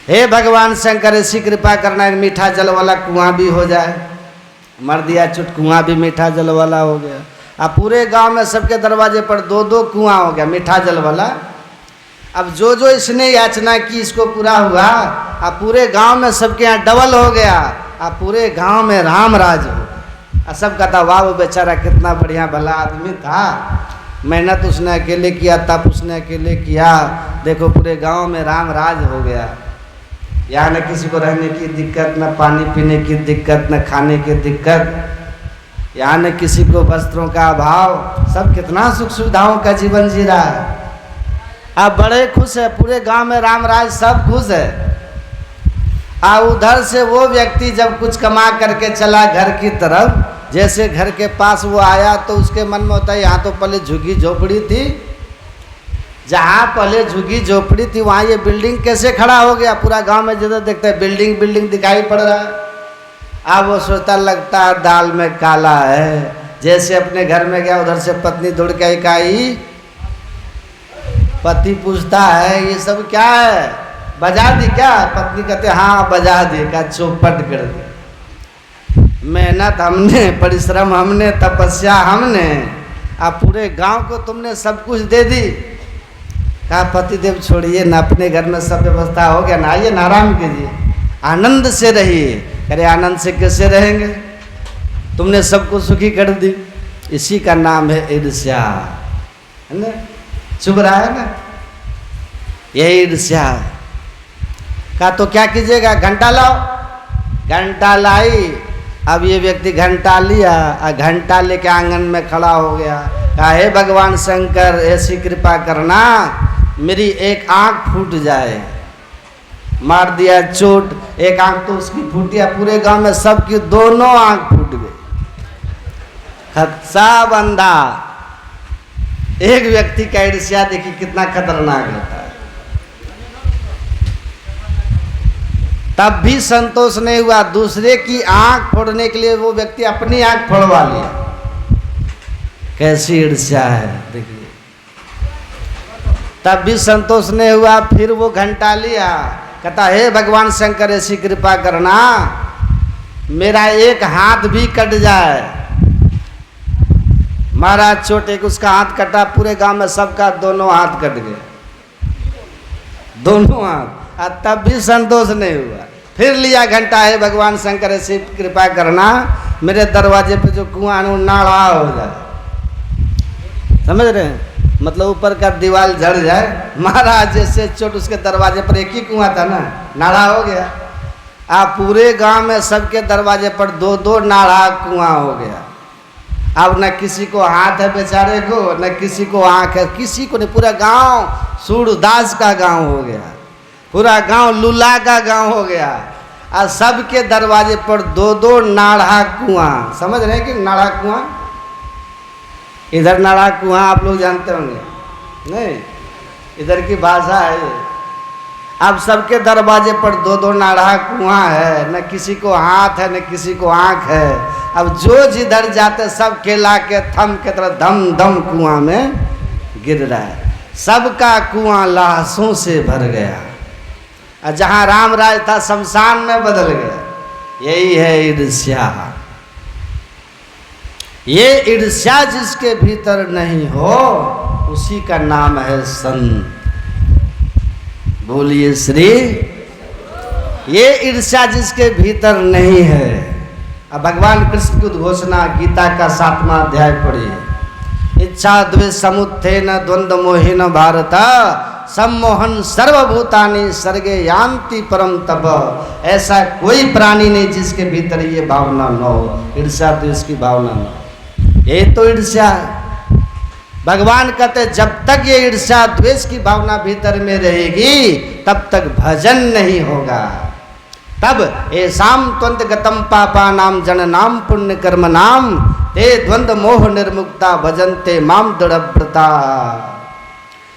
हे भगवान शंकर ऐसी कृपा करना एक मीठा जल वाला कुआं भी हो जाए। मर दिया चुट, कुआं भी मीठा जल वाला हो गया। अब पूरे गांव में सबके दरवाजे पर 2-2 कुआं हो गया मीठा जल वाला। अब जो जो इसने याचना की इसको पूरा हुआ। अब पूरे गांव में सबके यहाँ डबल हो गया। अब पूरे गांव में राम राज हो। अब सब कहता वाह वो बेचारा कितना बढ़िया भला आदमी था, मेहनत उसने अकेले किया, तप उसने अकेले किया, देखो पूरे गांव में राम राज हो गया। यहाँ न किसी को रहने की दिक्कत, न पानी पीने की दिक्कत, न खाने की दिक्कत, यहाँ न किसी को वस्त्रों का अभाव, सब कितना सुख सुविधाओं का जीवन जी रहा है। अब बड़े खुश है, पूरे गांव में राम राज, सब खुश है। उधर से वो व्यक्ति जब कुछ कमा करके चला घर की तरफ, जैसे घर के पास वो आया तो उसके मन में होता है यहाँ तो पहले झुग्गी झोपड़ी थी, जहाँ पहले झुग्गी झोपड़ी थी वहाँ ये बिल्डिंग कैसे खड़ा हो गया। पूरा गांव में जिधर देखते हैं बिल्डिंग बिल्डिंग दिखाई पड़ रहा है। अब वो सोचता लगता है दाल में काला है। जैसे अपने घर में गया, उधर से पत्नी दौड़ के आई, पति पूछता है ये सब क्या है, बजा दी क्या? पत्नी कहते हाँ बजा दी। का चौपट कर दी। मेहनत हमने, परिश्रम हमने, तपस्या हमने, अब पूरे गांव को तुमने सब कुछ दे दी। कहा पतिदेव छोड़िए ना, अपने घर में सब व्यवस्था हो गया ना, आइए ना आराम कीजिए, आनंद से रहिए। करे आनंद से कैसे रहेंगे, तुमने सबको सुखी कर दी। इसी का नाम है ईर्ष्या, है ना? चुभ रहा है ना, यही ईर्ष्या। कहा तो क्या कीजिएगा? घंटा लाओ। घंटा लाई। अब ये व्यक्ति घंटा लिया, घंटा लेके आंगन में खड़ा हो गया। कहा हे भगवान शंकर ऐसी कृपा करना मेरी एक आंख फूट जाए। मार दिया चोट, एक आंख तो उसकी फूटी, पूरे गांव में सबकी दोनों आंख फूट गई। खत्सा बंदा। एक व्यक्ति का ईर्ष्या देखिए कितना खतरनाक होता है। तब भी संतोष नहीं हुआ, दूसरे की आंख फोड़ने के लिए वो व्यक्ति अपनी आंख फोड़वा लिया। कैसी ईर्ष्या है देखिए। तब भी संतोष नहीं हुआ, फिर वो घंटा लिया, कहता हे भगवान शंकर ऐसी कृपा करना मेरा एक हाथ भी कट जाए। महाराज छोटे को उसका हाथ कटा, पूरे गांव में सबका दोनों हाथ कट गए, दोनों हाथ। तब भी संतोष नहीं हुआ, फिर लिया घंटा, है भगवान शंकर ऐसी कृपा करना मेरे दरवाजे पे जो कुआं है नाड़ा हो जाए। समझ रहे हैं, मतलब ऊपर का दीवार झड़ जाए। महाराज जैसे चोट, उसके दरवाजे पर एक ही कुआं था ना, नाड़ा हो गया। आप पूरे गांव में सबके दरवाजे पर दो दो नाड़ा कुआं हो गया। अब न किसी को हाथ है बेचारे को, न किसी को आंख है, किसी को नहीं। पूरा गांव सूरदास का गांव हो गया, पूरा गांव लूला का गांव हो गया। और सबके दरवाजे पर दो दो नाड़ा कुआं। समझ रहे हैं कि नाड़ा कुआं, इधर नाड़ा कुआं आप लोग जानते होंगे नहीं, इधर की भाषा है ये। अब सबके दरवाजे पर दो दो नाड़ा कुआं है, न किसी को हाथ है न किसी को आंख है। अब जो जिधर जाते सब केला के थम के तरह धम धम कुआं में गिर रहा है। सबका कुआं लाशों से भर गया, और जहाँ राम राज था शमशान में बदल गया। यही है ईर्ष्या। ये ईर्ष्या जिसके भीतर नहीं हो उसी का नाम है संत। बोलिए श्री। ये ईर्ष्या जिसके भीतर नहीं है। अब भगवान कृष्ण की उद्घोषणा गीता का 7वां अध्याय पढ़िए। इच्छा द्वेष समुत्थेन द्वंद्व मोहिन भारत सम्मोहन सर्वभूतानि सर्गे यान्ति परम तप। ऐसा कोई प्राणी नहीं जिसके भीतर ये भावना न हो, ईर्ष्या द्वेष की भावना न हो। ये तो ईर्ष्या है। भगवान कहते जब तक ये ईर्ष्या द्वेष की भावना भीतर में रहेगी तब तक भजन नहीं होगा। तब ऐसाम त्वंत गतम पापा नाम जन नाम पुण्य कर्म नाम ते द्वंद्व मोह निर्मुक्ता भजनते माम दृढ़व्रता।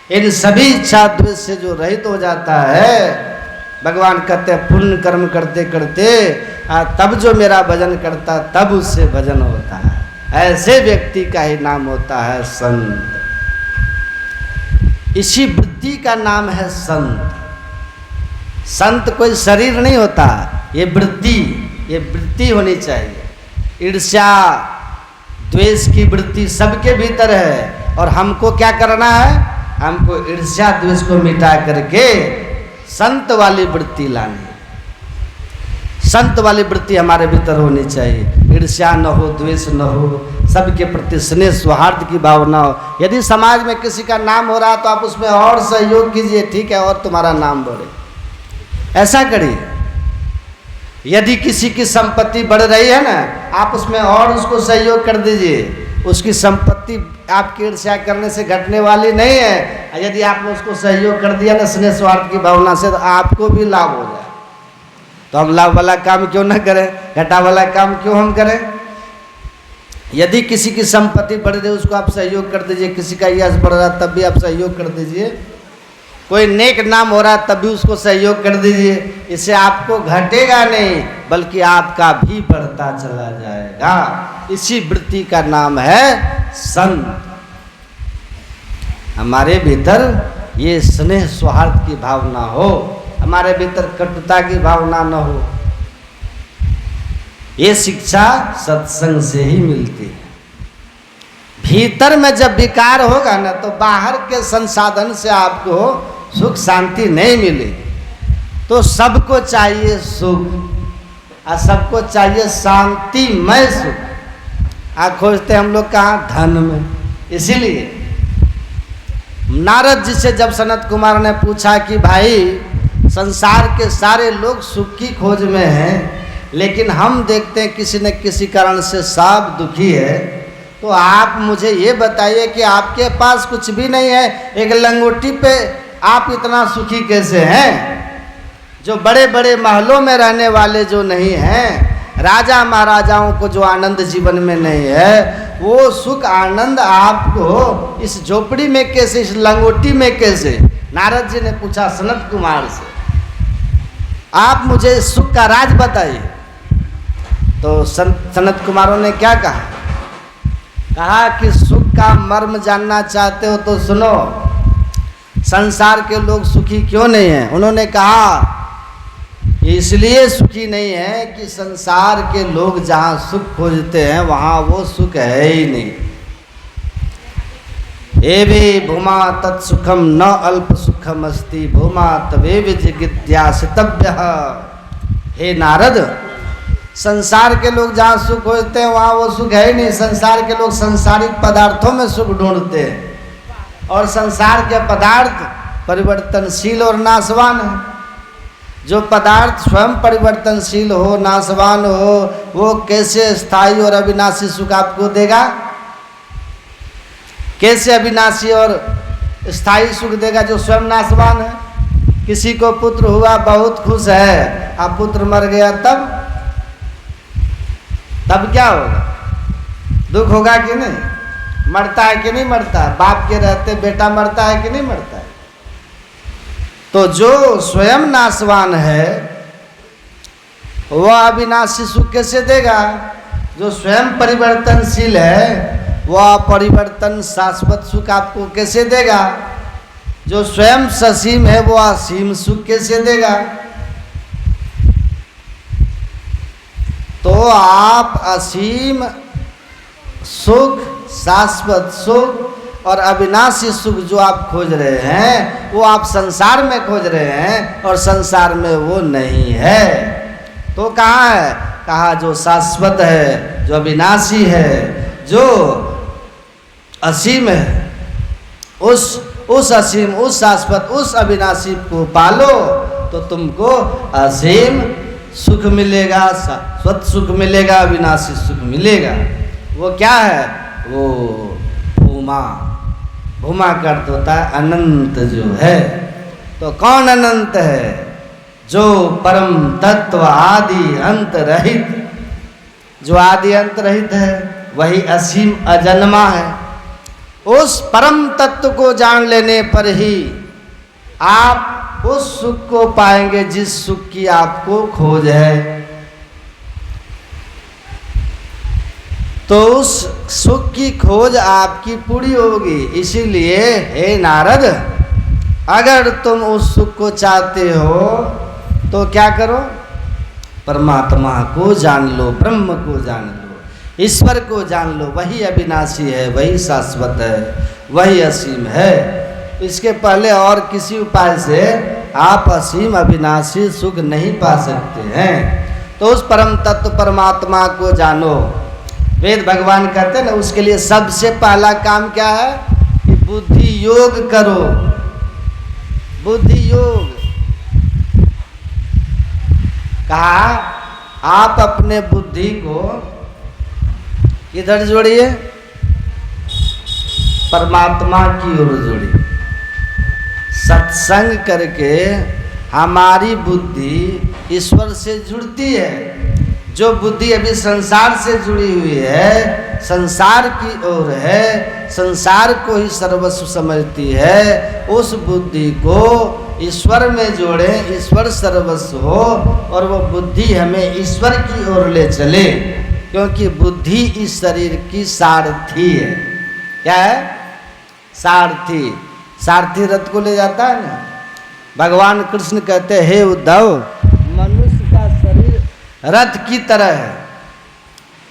इन सभी इच्छा द्वेष से जो रहित हो जाता है, भगवान कहते हैं पुण्य कर्म करते करते तब जो मेरा भजन करता तब उससे भजन होता है। ऐसे व्यक्ति का ही नाम होता है संत। इसी वृत्ति का नाम है संत। संत कोई शरीर नहीं होता, ये वृत्ति होनी चाहिए। ईर्ष्या द्वेष की वृत्ति सबके भीतर है, और हमको क्या करना है? हमको ईर्ष्या द्वेष को मिटा करके संत वाली वृत्ति लानी। संत वाली वृत्ति हमारे भीतर होनी चाहिए। ईर्ष्या न हो, द्वेष न हो, सबके प्रति स्नेह सौहार्द की भावना हो। यदि समाज में किसी का नाम हो रहा तो आप उसमें और सहयोग कीजिए, ठीक है, और तुम्हारा नाम बढ़े, ऐसा करिए। यदि किसी की संपत्ति बढ़ रही है ना, आप उसमें और उसको सहयोग कर दीजिए। उसकी संपत्ति आपकी ईर्ष्या करने से घटने वाली नहीं है। यदि आपने उसको सहयोग कर दिया ना स्नेह स्वार्थ की भावना से, तो आपको भी लाभ हो जाए। तो हम लाभ वाला काम क्यों ना करें, घटा वाला काम क्यों हम करें? यदि किसी की संपत्ति बढ़ रही है उसको आप सहयोग कर दीजिए। किसी का यश बढ़ रहा तब भी आप सहयोग कर दीजिए। कोई नेक नाम हो रहा तब भी उसको सहयोग कर दीजिए। इससे आपको घटेगा नहीं बल्कि आपका भी बढ़ता चला जाएगा। इसी वृत्ति का नाम है संत। हमारे भीतर ये स्नेह सौहार्द की भावना हो, हमारे भीतर कटुता की भावना न हो। ये शिक्षा सत्संग से ही मिलती है। भीतर में जब विकार होगा ना तो बाहर के संसाधन से आपको सुख शांति नहीं मिलेगी। तो सबको चाहिए सुख और सबको चाहिए शांतिमय सुख। आप खोजते हम लोग कहाँ? धन में। इसीलिए नारद जी से जब सनत कुमार ने पूछा कि भाई संसार के सारे लोग सुख की खोज में हैं, लेकिन हम देखते हैं किसी न किसी कारण से सब दुखी है, तो आप मुझे ये बताइए कि आपके पास कुछ भी नहीं है, एक लंगोटी पे आप इतना सुखी कैसे हैं? जो बड़े बड़े महलों में रहने वाले जो नहीं हैं, राजा महाराजाओं को जो आनंद जीवन में नहीं है, वो सुख आनंद आपको इस झोपड़ी में कैसे, इस लंगोटी में कैसे? नारद जी ने पूछा सनत कुमार से। आप मुझे सुख का राज बताइए। तो सनत कुमारों ने क्या कहा? कहा कि सुख का मर्म जानना चाहते हो तो सुनो, संसार के लोग सुखी क्यों नहीं हैं? उन्होंने कहा इसलिए सुखी नहीं है कि संसार के लोग जहाँ सुख खोजते हैं वहाँ वो सुख है ही नहीं। एवे भूमा तत्सुखम न अल्प सुखम अस्ति भूमा तवेव जिज्ञासितव्यः। हे नारद, संसार के लोग जहाँ सुख खोजते हैं वहाँ वो सुख है ही नहीं। संसार के लोग संसारिक पदार्थों में सुख ढूंढते हैं, और संसार के पदार्थ परिवर्तनशील और नाशवान है। जो पदार्थ स्वयं परिवर्तनशील हो, नाशवान हो, वो कैसे स्थायी और अविनाशी सुख आपको देगा? कैसे अविनाशी और स्थायी सुख देगा जो स्वयं नाशवान है? किसी को पुत्र हुआ, बहुत खुश है, अब पुत्र मर गया तब क्या होगा? दुख होगा कि नहीं? मरता है कि नहीं मरता? बाप के रहते बेटा मरता है कि नहीं मरता है? तो जो स्वयं नाशवान है वह अविनाशी सुख कैसे देगा? जो स्वयं परिवर्तनशील है वह परिवर्तन शाश्वत सुख आपको कैसे देगा? जो स्वयं ससीम है वह असीम सुख कैसे देगा? तो आप असीम सुख, शाश्वत सुख और अविनाशी सुख जो आप खोज रहे हैं वो आप संसार में खोज रहे हैं, और संसार में वो नहीं है। तो कहाँ है? कहा जो शाश्वत है, जो अविनाशी है, जो असीम है, उस असीम, उस शाश्वत, उस अविनाशी को पालो तो तुमको असीम सुख मिलेगा, शाश्वत सुख मिलेगा, अविनाशी सुख मिलेगा। वो क्या है? वो भूमा। भूमा का अर्थ होता है अनंत जो है। तो कौन अनंत है? जो परम तत्व आदि अंत रहित, जो आदि अंत रहित है वही असीम अजन्मा है। उस परम तत्व को जान लेने पर ही आप उस सुख को पाएंगे जिस सुख की आपको खोज है। तो उस सुख की खोज आपकी पूरी होगी। इसीलिए हे नारद, अगर तुम उस सुख को चाहते हो तो क्या करो? परमात्मा को जान लो, ब्रह्म को जान लो, ईश्वर को जान लो। वही अविनाशी है, वही शाश्वत है, वही असीम है। इसके पहले और किसी उपाय से आप असीम अविनाशी सुख नहीं पा सकते हैं। तो उस परम तत्व परमात्मा को जानो। वेद भगवान कहते हैं ना, उसके लिए सबसे पहला काम क्या है? कि बुद्धि योग करो। बुद्धि योग कहा, आप अपने बुद्धि को किधर जोड़िए? परमात्मा की ओर जोड़िए। सत्संग करके हमारी बुद्धि ईश्वर से जुड़ती है। जो बुद्धि अभी संसार से जुड़ी हुई है, संसार की ओर है, संसार को ही सर्वस्व समझती है, उस बुद्धि को ईश्वर में जोड़ें, ईश्वर सर्वस्व हो और वो बुद्धि हमें ईश्वर की ओर ले चले। क्योंकि बुद्धि इस शरीर की सारथी है। क्या है? सारथी। सारथी रथ को ले जाता है ना। भगवान कृष्ण कहते हैं, हे उद्धव, मनुष्य का शरीर रथ की तरह है।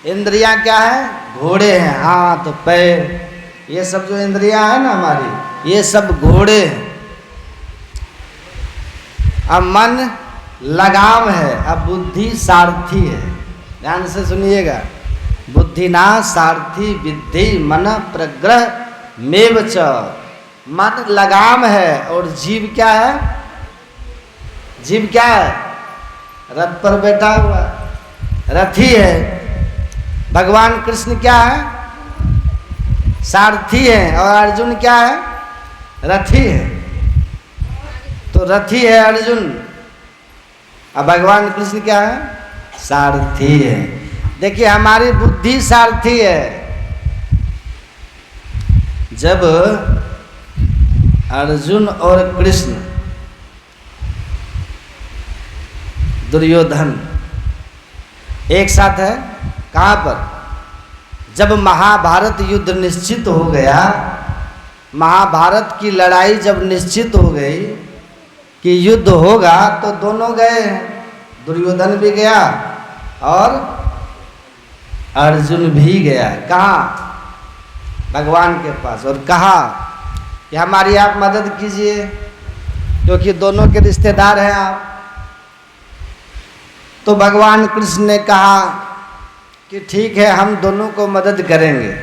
इंद्रियां क्या है? घोड़े हैं, हाथ पैर, ये सब जो इंद्रियां हैं ना हमारी, ये सब घोड़े हैं। अब मन लगाम है, अब बुद्धि सारथी है। ध्यान से सुनिएगा। बुद्धि ना सारथी विद्धि मन प्रग्रह मेव च। मन लगाम है और जीव क्या है? जीव क्या है? रथ पर बैठा हुआ रथी है। भगवान कृष्ण क्या है? सारथी है। और अर्जुन क्या है? रथी है। तो रथी है अर्जुन, अब भगवान कृष्ण क्या है? सारथी है। देखिए, हमारी बुद्धि सारथी है। जब अर्जुन और कृष्ण दुर्योधन एक साथ है। कहाँ पर? जब महाभारत युद्ध निश्चित हो गया, महाभारत की लड़ाई जब निश्चित हो गई कि युद्ध होगा, तो दोनों गए हैं। दुर्योधन भी गया और अर्जुन भी गया। कहाँ? भगवान के पास, और कहा कि हमारी आप मदद कीजिए, क्योंकि दोनों के रिश्तेदार हैं आप। तो भगवान कृष्ण ने कहा कि ठीक है, हम दोनों को मदद करेंगे,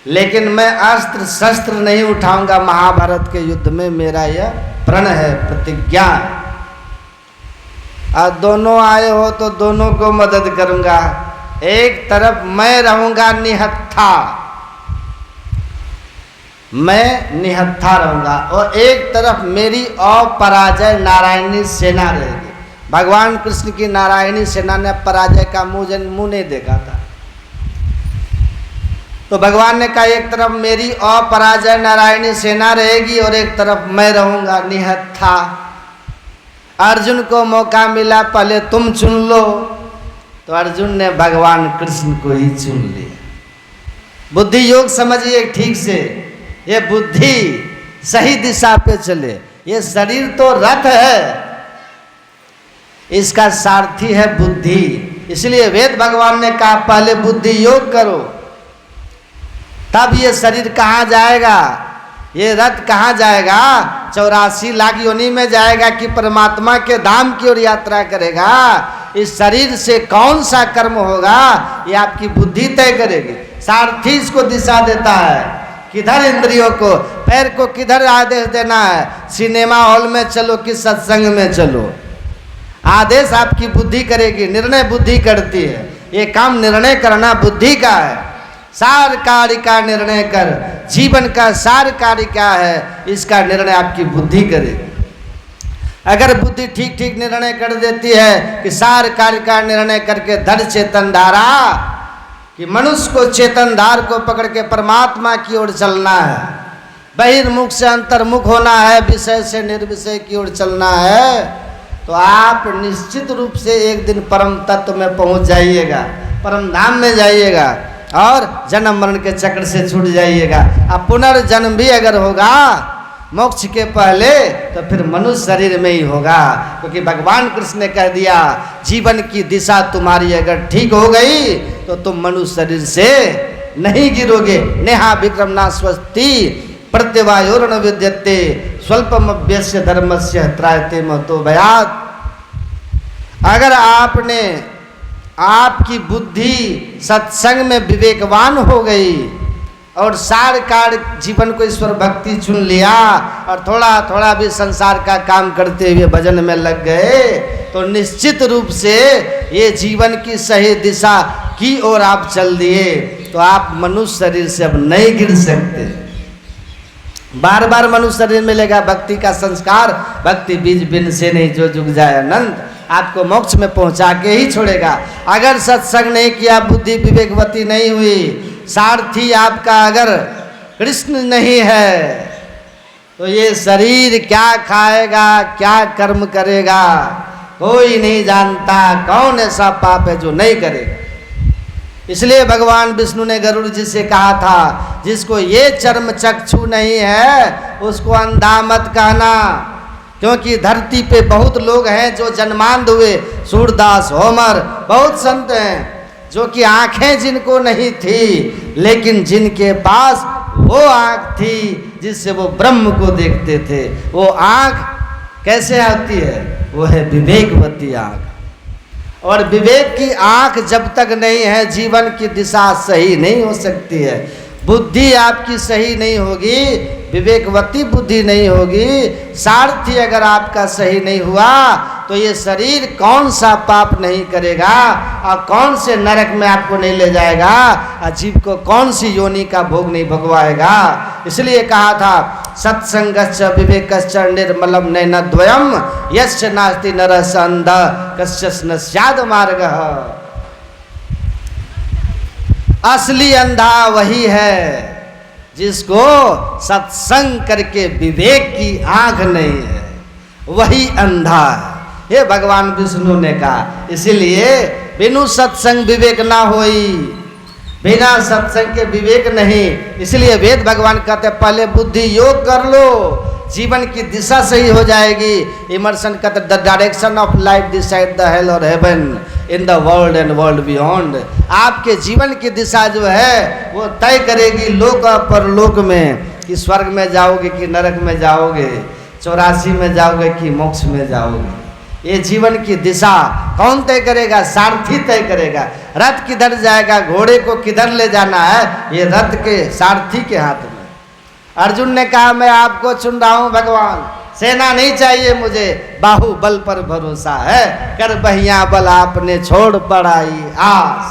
लेकिन मैं अस्त्र शस्त्र नहीं उठाऊंगा महाभारत के युद्ध में, मेरा यह प्रण है, प्रतिज्ञा। और दोनों आए हो तो दोनों को मदद करूंगा। एक तरफ मैं रहूंगा निहत्था, मैं निहत्था रहूंगा, और एक तरफ मेरी अपराजय नारायणी सेना रहेगी। भगवान कृष्ण की नारायणी सेना ने पराजय का मुंह नहीं देखा था। तो भगवान ने कहा एक तरफ मेरी अपराजय नारायणी सेना रहेगी और एक तरफ मैं रहूंगा निहत्था। अर्जुन को मौका मिला, पहले तुम चुन लो, तो अर्जुन ने भगवान कृष्ण को ही चुन लिया। बुद्धि योग समझिए ठीक से, ये बुद्धि सही दिशा पे चले। ये शरीर तो रथ है, इसका सारथी है बुद्धि। इसलिए वेद भगवान ने कहा पहले बुद्धि योग करो, तब ये शरीर कहाँ जाएगा, ये रथ कहाँ जाएगा? 84 लाख योनि में जाएगा कि परमात्मा के धाम की ओर यात्रा करेगा। इस शरीर से कौन सा कर्म होगा, ये आपकी बुद्धि तय करेगी। सारथी इसको दिशा देता है, किधर इंद्रियों को, पैर को किधर आदेश देना है, सिनेमा हॉल में चलो कि सत्संग में चलो। आदेश आपकी बुद्धि करेगी, निर्णय बुद्धि करती है। ये काम निर्णय करना बुद्धि का है। सार कार्य का निर्णय कर, जीवन का सार कार्य क्या है, इसका निर्णय आपकी बुद्धि करेगी। अगर बुद्धि ठीक ठीक निर्णय कर देती है कि सार कार्य का निर्णय करके धर चेतन धारा, कि मनुष्य को चेतन धार को पकड़ के परमात्मा की ओर चलना है, बहिर्मुख से अंतर्मुख होना है, विषय से निर्विषय की ओर चलना है, तो आप निश्चित रूप से एक दिन परम तत्व में पहुंच जाइएगा, परम धाम में जाइएगा और जन्म मरण के चक्र से छूट जाइएगा। अब पुनर्जन्म भी अगर होगा मोक्ष के पहले, तो फिर मनुष्य शरीर में ही होगा, क्योंकि भगवान कृष्ण ने कह दिया जीवन की दिशा तुम्हारी अगर ठीक हो गई तो तुम मनुष्य शरीर से नहीं गिरोगे। नेहा विक्रम ना स्वस्ति प्रत्यवायोरण विद्यते स्वल्पम अभ्यस्य धर्मस्य त्रायते महतो भयात्। अगर आपने, आपकी बुद्धि सत्संग में विवेकवान हो गई और सार कार जीवन को ईश्वर भक्ति चुन लिया और थोड़ा थोड़ा भी संसार का काम करते हुए भजन में लग गए, तो निश्चित रूप से ये जीवन की सही दिशा की ओर आप चल दिए, तो आप मनुष्य शरीर से अब नहीं गिर सकते। बार बार मनुष्य शरीर मिलेगा, भक्ति का संस्कार, भक्ति बीज बिन से नहीं जो जुग जाए अनंत, आपको मोक्ष में पहुंचा के ही छोड़ेगा। अगर सत्संग नहीं किया, बुद्धि विवेकवती नहीं हुई, सारथी आपका अगर कृष्ण नहीं है, तो ये शरीर क्या खाएगा, क्या कर्म करेगा, कोई नहीं जानता। कौन ऐसा पाप है जो नहीं करेगा। इसलिए भगवान विष्णु ने गरुड़ जी से कहा था, जिसको ये चर्म चक्षु नहीं है उसको अंधा मत कहना, क्योंकि धरती पे बहुत लोग हैं जो जन्मांध हुए, सूरदास, होमर, बहुत संत हैं जो कि आंखें जिनको नहीं थी, लेकिन जिनके पास वो आंख थी जिससे वो ब्रह्म को देखते थे। वो आंख कैसे आती है? वो है विवेकवती आंख। और विवेक की आंख जब तक नहीं है, जीवन की दिशा सही नहीं हो सकती है। बुद्धि आपकी सही नहीं होगी, विवेकवती बुद्धि नहीं होगी, सारथी अगर आपका सही नहीं हुआ, तो ये शरीर कौन सा पाप नहीं करेगा और कौन से नरक में आपको नहीं ले जाएगा, अजीब को कौन सी योनि का भोग नहीं भगवाएगा। इसलिए कहा था, सत्संगश्च विवेकश्च निर्मलम नयनद्वयम यश्च नास्ति नरस्य अंधः कश्चित् न स्यात् मार्गः। असली अंधा वही है जिसको सत्संग करके विवेक की आंख नहीं है, वही अंधा है। ये भगवान विष्णु ने कहा। इसीलिए बिनु सत्संग विवेक ना होई, बिना सत्संग के विवेक नहीं। इसलिए वेद भगवान कहते हैं पहले बुद्धि योग कर लो, जीवन की दिशा सही हो जाएगी। इमर्शन कहते the direction of life decide the hell और heaven in the world and world beyond. आपके जीवन की दिशा जो है वो तय करेगी लोक और परलोक में, कि स्वर्ग में जाओगे कि नरक में जाओगे, 84 में जाओगे कि मोक्ष में जाओगे। ये जीवन की दिशा कौन तय करेगा? सारथी तय करेगा। रथ किधर जाएगा, घोड़े को किधर ले जाना है, ये रथ के सारथी के हाथ में। अर्जुन ने कहा मैं आपको चुन रहा हूं भगवान, सेना नहीं चाहिए मुझे, बाहुबल पर भरोसा है, कर बहिया बल आपने छोड़ पड़ाई आस।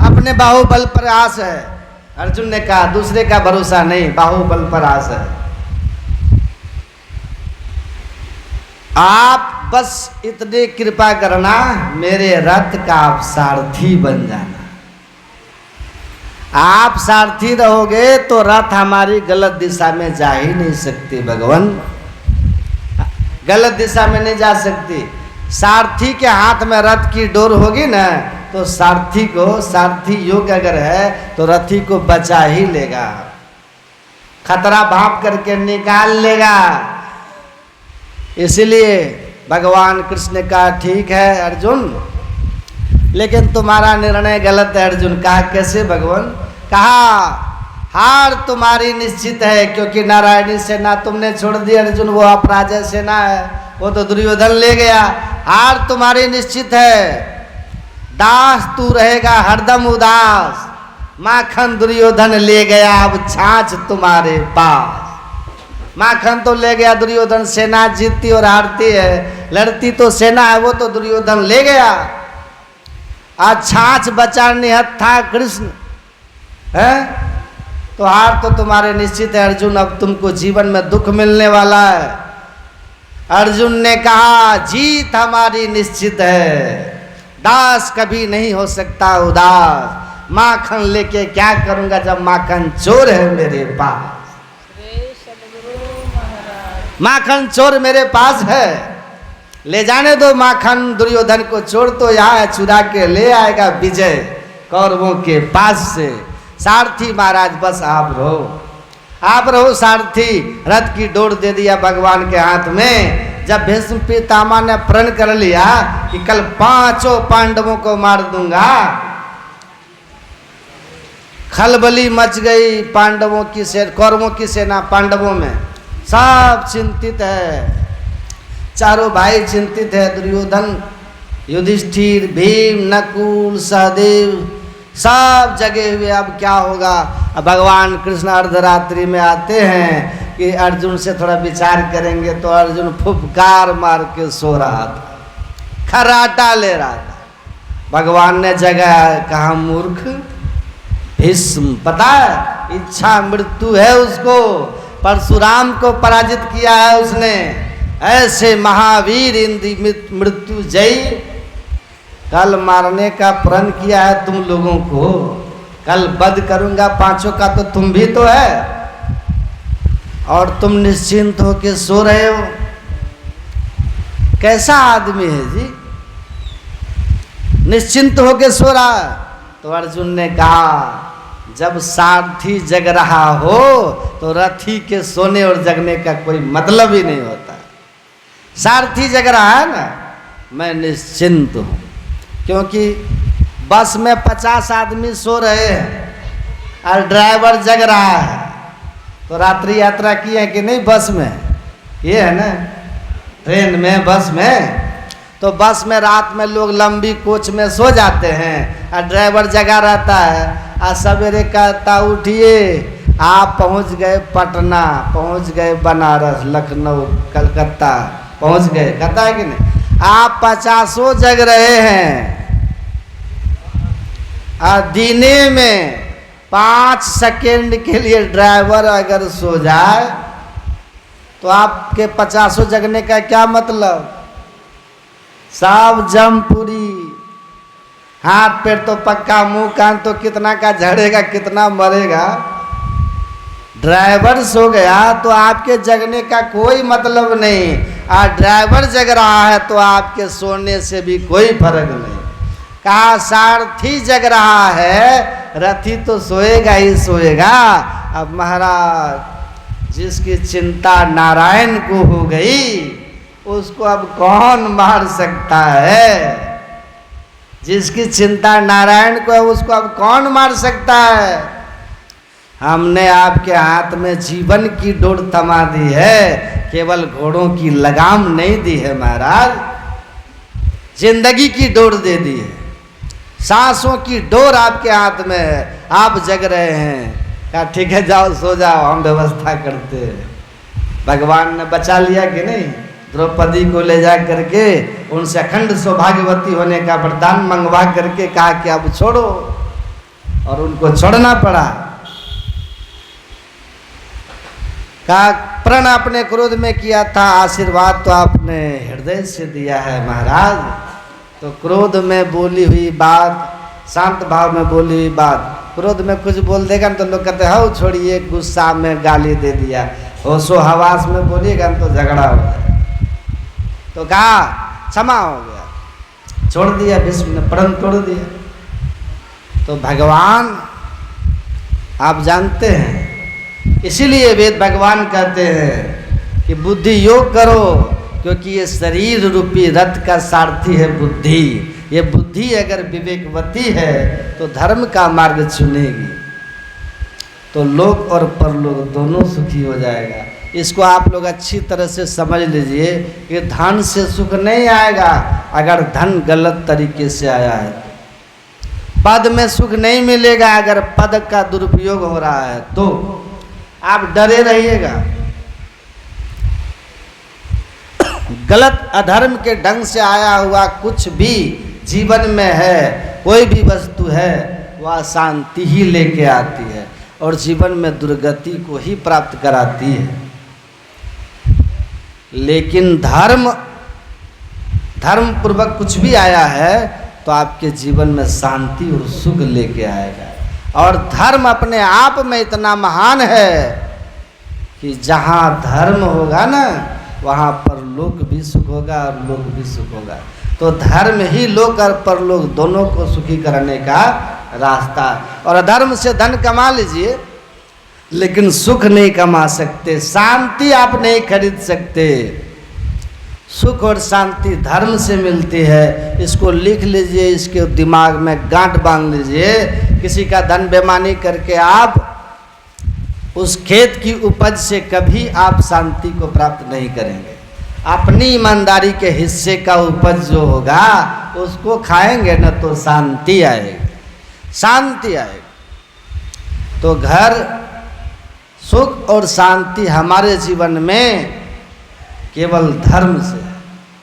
अपने बाहुबल पर आस है। अर्जुन ने कहा दूसरे का भरोसा नहीं, बाहुबल पर आस है। आप बस इतने कृपा करना, मेरे रथ का आप सारथी बन जाना। आप सारथी रहोगे तो रथ हमारी गलत दिशा में जा ही नहीं सकती भगवान, गलत दिशा में नहीं जा सकती। सारथी के हाथ में रथ की डोर होगी ना, तो सारथी को, सारथी योग्य अगर है तो रथी को बचा ही लेगा, खतरा भाप करके निकाल लेगा। इसलिए भगवान कृष्ण का ठीक है अर्जुन, लेकिन तुम्हारा निर्णय गलत है अर्जुन। कहा कैसे भगवान? कहा हार तुम्हारी निश्चित है, क्योंकि नारायणी सेना तुमने छोड़ दी अर्जुन, वो अपराजय सेना है, वो तो दुर्योधन ले गया। हार तुम्हारी निश्चित है, दास तू रहेगा हरदम उदास, माखन दुर्योधन ले गया अब छाछ तुम्हारे पास। माखन तो ले गया दुर्योधन, सेना जीतती और हारती है, लड़ती तो सेना है, वो तो दुर्योधन ले गया। आज छाछ बचा निहत था कृष्ण है, तो हार तो तुम्हारे निश्चित है अर्जुन, अब तुमको जीवन में दुख मिलने वाला है। अर्जुन ने कहा जीत हमारी निश्चित है, दास कभी नहीं हो सकता उदास, माखन लेके क्या करूंगा जब माखन चोर है मेरे पास। माखन चोर मेरे पास है, ले जाने दो माखन दुर्योधन को, चोर तो यहाँ चुरा के ले आएगा विजय कौरवों के पास से। सारथी महाराज बस आप रहो, आप रहो सारथी। रथ की डोर दे दिया भगवान के हाथ में। जब भीष्म पितामह ने प्रण कर लिया कि कल 5 पांडवों को मार दूंगा, खलबली मच गई पांडवों की सेना, कौरवों की सेना पांडवों में, सब चिंतित है, चारों भाई चिंतित है, दुर्योधन, युधिष्ठिर, भीम, नकुल, सहदेव सब जगे हुए। अब क्या होगा? अब भगवान कृष्ण अर्धरात्रि में आते हैं कि अर्जुन से थोड़ा विचार करेंगे, तो अर्जुन फुफकार मार के सो रहा था, खर्राटा ले रहा था। भगवान ने जगाया, कहा मूर्ख भीष्म, पता है इच्छा मृत्यु है उसको, परशुराम को पराजित किया है उसने, ऐसे महावीर इंद्र मृत्यु जय, कल मारने का प्रण किया है तुम लोगों को, कल वध करूंगा 5 का, तो तुम भी तो है, और तुम निश्चिंत होके सो रहे हो। कैसा आदमी है जी, निश्चिंत होके सो रहा है। तो अर्जुन ने कहा जब सारथी जग रहा हो तो रथी के सोने और जगने का कोई मतलब ही नहीं होता। सारथी जग रहा है ना, मैं निश्चिंत हूँ, क्योंकि बस में 50 आदमी सो रहे हैं और ड्राइवर जग रहा है। तो रात्रि यात्रा की है कि नहीं बस में? ये है ना, ट्रेन में, बस में, तो बस में रात में लोग लंबी कोच में सो जाते हैं और ड्राइवर जगा रहता है। और सवेरे कहता उठिए, आप पहुंच गए पटना, पहुंच गए बनारस, लखनऊ, कलकत्ता पहुंच गए, कहता है कि नहीं? आप 50 जग रहे हैं और दिने में 5 सेकेंड के लिए ड्राइवर अगर सो जाए तो आपके 50 जगने का क्या मतलब? सब जमपुरी, हाथ पैर तो पक्का, मुंह कान तो कितना का झड़ेगा, कितना मरेगा। ड्राइवर सो गया तो आपके जगने का कोई मतलब नहीं, और ड्राइवर जग रहा है तो आपके सोने से भी कोई फर्क नहीं। कहा सारथी जग रहा है, रथी तो सोएगा ही सोएगा। अब महाराज जिसकी चिंता नारायण को हो गई उसको अब कौन मार सकता है? जिसकी चिंता नारायण को है उसको अब कौन मार सकता है? हमने आपके हाथ में जीवन की डोर थमा दी है, केवल घोड़ों की लगाम नहीं दी है महाराज, जिंदगी की डोर दे दी है, सांसों की डोर आपके हाथ में है। आप जग रहे हैं, कहा ठीक है जाओ सो जाओ, हम व्यवस्था करते हैं। भगवान ने बचा लिया कि नहीं? द्रौपदी को ले जा करके उनसे अखंड सौभाग्यवती होने का वरदान मंगवा करके कहा कि अब छोड़ो, और उनको छोड़ना पड़ा। कहा प्रण अपने क्रोध में किया था, आशीर्वाद तो आपने हृदय से दिया है महाराज। तो क्रोध में बोली हुई बात, शांत भाव में बोली हुई बात, क्रोध में कुछ बोल देगा तो लोग कहते हैं छोड़िए, गुस्सा में गाली दे दिया, होशो हवास में बोलिएगा तो झगड़ा हो जाए। तो कहा क्षमा हो गया, छोड़ दिया, भीष्म ने प्रण तोड़ दिया। तो भगवान आप जानते हैं, इसीलिए वेद भगवान कहते हैं कि बुद्धि योग करो, क्योंकि ये शरीर रूपी रथ का सारथी है बुद्धि। ये बुद्धि अगर विवेकवती है तो धर्म का मार्ग चुनेगी, तो लोक और परलोक दोनों सुखी हो जाएगा। इसको आप लोग अच्छी तरह से समझ लीजिए कि धन से सुख नहीं आएगा अगर धन गलत तरीके से आया है। पद में सुख नहीं मिलेगा अगर पद का दुरुपयोग हो रहा है, तो आप डरे रहिएगा। गलत अधर्म के ढंग से आया हुआ कुछ भी जीवन में है, कोई भी वस्तु है, वह शांति ही लेके आती है और जीवन में दुर्गति को ही प्राप्त कराती है। लेकिन धर्म पूर्वक कुछ भी आया है तो आपके जीवन में शांति और सुख लेके आएगा। और धर्म अपने आप में इतना महान है कि जहाँ धर्म होगा ना वहाँ पर लोक भी सुख होगा और लोक भी सुख होगा। तो धर्म ही लोक और परलोक दोनों को सुखी करने का रास्ता। और अधर्म से धन कमा लीजिए लेकिन सुख नहीं कमा सकते, शांति आप नहीं खरीद सकते। सुख और शांति धर्म से मिलती है। इसको लिख लीजिए, इसके दिमाग में गांठ बांध लीजिए। किसी का धन बेईमानी करके आप उस खेत की उपज से कभी आप शांति को प्राप्त नहीं करेंगे। अपनी ईमानदारी के हिस्से का उपज जो होगा उसको खाएंगे न तो शांति आएगी, शांति आएगी। तो घर सुख और शांति हमारे जीवन में केवल धर्म से,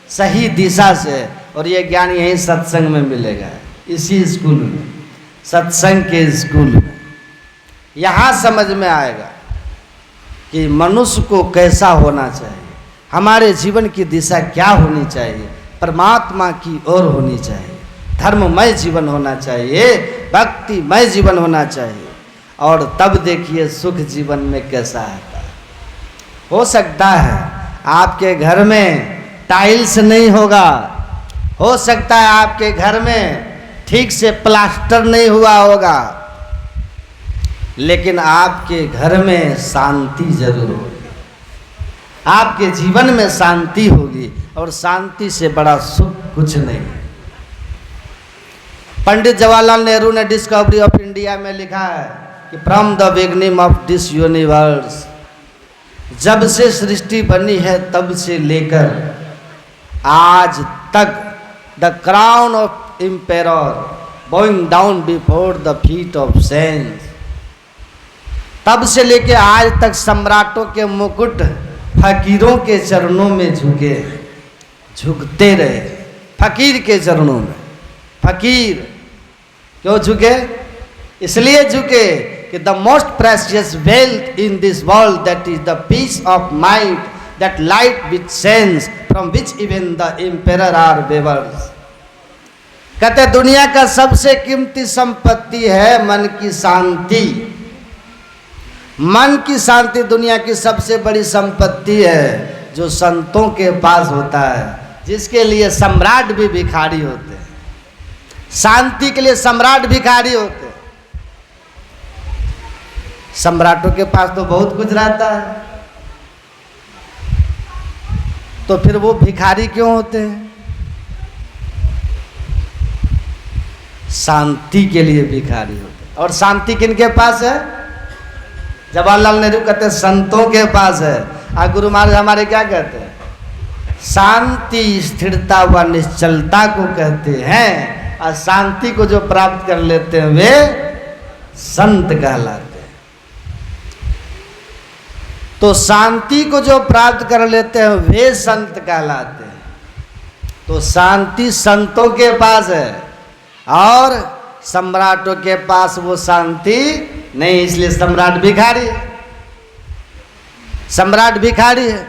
सही दिशा से। और ये ज्ञान यही सत्संग में मिलेगा, इसी स्कूल में, सत्संग के स्कूल में। यहाँ समझ में आएगा कि मनुष्य को कैसा होना चाहिए, हमारे जीवन की दिशा क्या होनी चाहिए, परमात्मा की ओर होनी चाहिए, धर्ममय जीवन होना चाहिए, भक्तिमय जीवन होना चाहिए। और तब देखिए सुख जीवन में कैसा आता है। हो सकता है आपके घर में टाइल्स नहीं होगा, हो सकता है आपके घर में ठीक से प्लास्टर नहीं हुआ होगा, लेकिन आपके घर में शांति जरूर होगी, आपके जीवन में शांति होगी। और शांति से बड़ा सुख कुछ नहीं है। पंडित जवाहरलाल नेहरू ने डिस्कवरी ऑफ इंडिया में लिखा है कि from the beginning of this universe, जब से सृष्टि बनी है तब से लेकर आज तक, the crown of emperor Boeing down before the feet of sense, तब से लेके आज तक सम्राटों के मुकुट फकीरों के चरणों में झुकते रहे। फकीर के चरणों में। फकीर क्यों झुके? इसलिए झुके कि the most precious wealth in this world that is the peace of mind that light with sense from which even the emperor are weavers. कहते दुनिया का सबसे कीमती संपत्ति है मन की शांति। मन की शांति दुनिया की सबसे बड़ी संपत्ति है जो संतों के पास होता है, जिसके लिए सम्राट भी भिखारी होते हैं। शांति के लिए सम्राट भिखारी होते हैं। सम्राटों के पास तो बहुत कुछ रहता है, तो फिर वो भिखारी क्यों होते हैं? शांति के लिए भिखारी होते हैं। और शांति किनके पास है? जवाहरलाल नेहरू कहते हैं संतों के पास है। और गुरु महाराज हमारे क्या कहते हैं? शांति स्थिरता व निश्चलता को कहते हैं, और शांति को जो प्राप्त कर लेते हैं वे संत कहलाते हैं। तो शांति को जो प्राप्त कर लेते हैं वे संत कहलाते हैं। तो शांति संतों के पास है और सम्राटों के पास वो शांति नहीं, इसलिए सम्राट भिखारी है। सम्राट भिखारी है।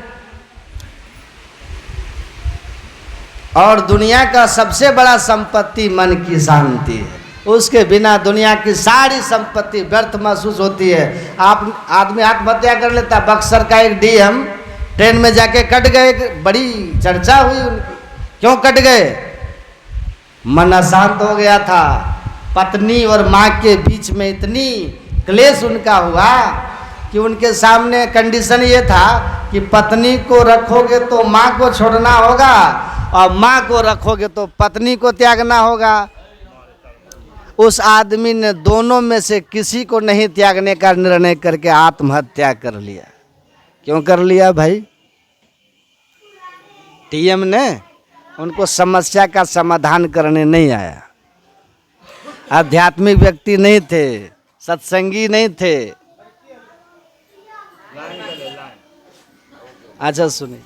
और दुनिया का सबसे बड़ा संपत्ति मन की शांति है। उसके बिना दुनिया की सारी संपत्ति व्यर्थ महसूस होती है। आप आदमी आत्महत्या कर लेता। बक्सर का एक डीएम ट्रेन में जाके कट गए, बड़ी चर्चा हुई उनकी। क्यों कट गए? मन अशांत हो गया था। पत्नी और माँ के बीच में इतनी क्लेश उनका हुआ कि उनके सामने कंडीशन ये था कि पत्नी को रखोगे तो माँ को छोड़ना होगा, और माँ को रखोगे तो पत्नी को त्यागना होगा। उस आदमी ने दोनों में से किसी को नहीं त्यागने का निर्णय करके आत्महत्या कर लिया। क्यों कर लिया भाई? टीएम ने उनको समस्या का समाधान करने नहीं आया। आध्यात्मिक व्यक्ति नहीं थे, सत्संगी नहीं थे। अच्छा सुनिए,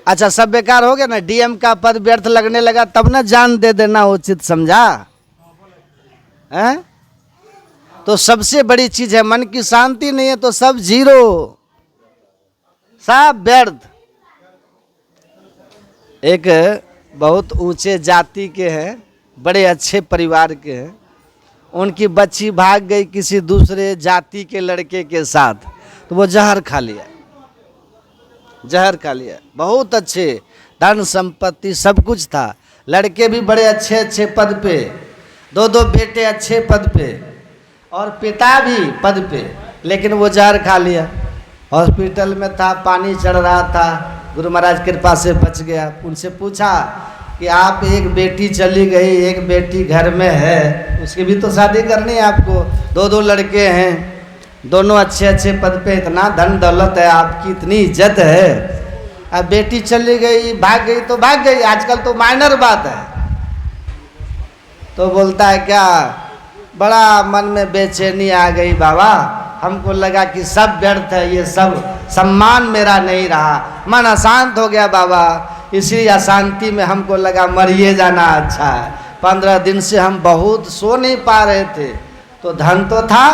अच्छा सब बेकार हो गया ना, डीएम का पद व्यर्थ लगने लगा, तब ना जान दे देना उचित समझा है? तो सबसे बड़ी चीज है मन की शांति नहीं है तो सब जीरो, सब व्यर्थ। एक बहुत ऊंचे जाति के हैं, बड़े अच्छे परिवार के हैं, उनकी बच्ची भाग गई किसी दूसरे जाति के लड़के के साथ, तो वो जहर खा लिया। जहर खा लिया। बहुत अच्छे, धन संपत्ति सब कुछ था, लड़के भी बड़े अच्छे अच्छे पद पे, दो दो बेटे अच्छे पद पे, और पिता भी पद पे, लेकिन वो जहर खा लिया। हॉस्पिटल में था, पानी चढ़ रहा था, गुरु महाराज कृपा से बच गया। उनसे पूछा कि आप, एक बेटी चली गई, एक बेटी घर में है, उसकी भी तो शादी करनी है आपको, दो दो लड़के हैं, दोनों अच्छे अच्छे पद पे, इतना धन दौलत है, आपकी इतनी इज्जत है, अब बेटी चली गई, भाग गई तो भाग गई, आजकल तो माइनर बात है। तो बोलता है क्या, बड़ा मन में बेचैनी आ गई बाबा, हमको लगा कि सब व्यर्थ है, ये सब सम्मान मेरा नहीं रहा, मन अशांत हो गया बाबा, इसी अशांति में हमको लगा मरिए जाना अच्छा है। 15 दिन से हम बहुत सो नहीं पा रहे थे, तो धन तो था,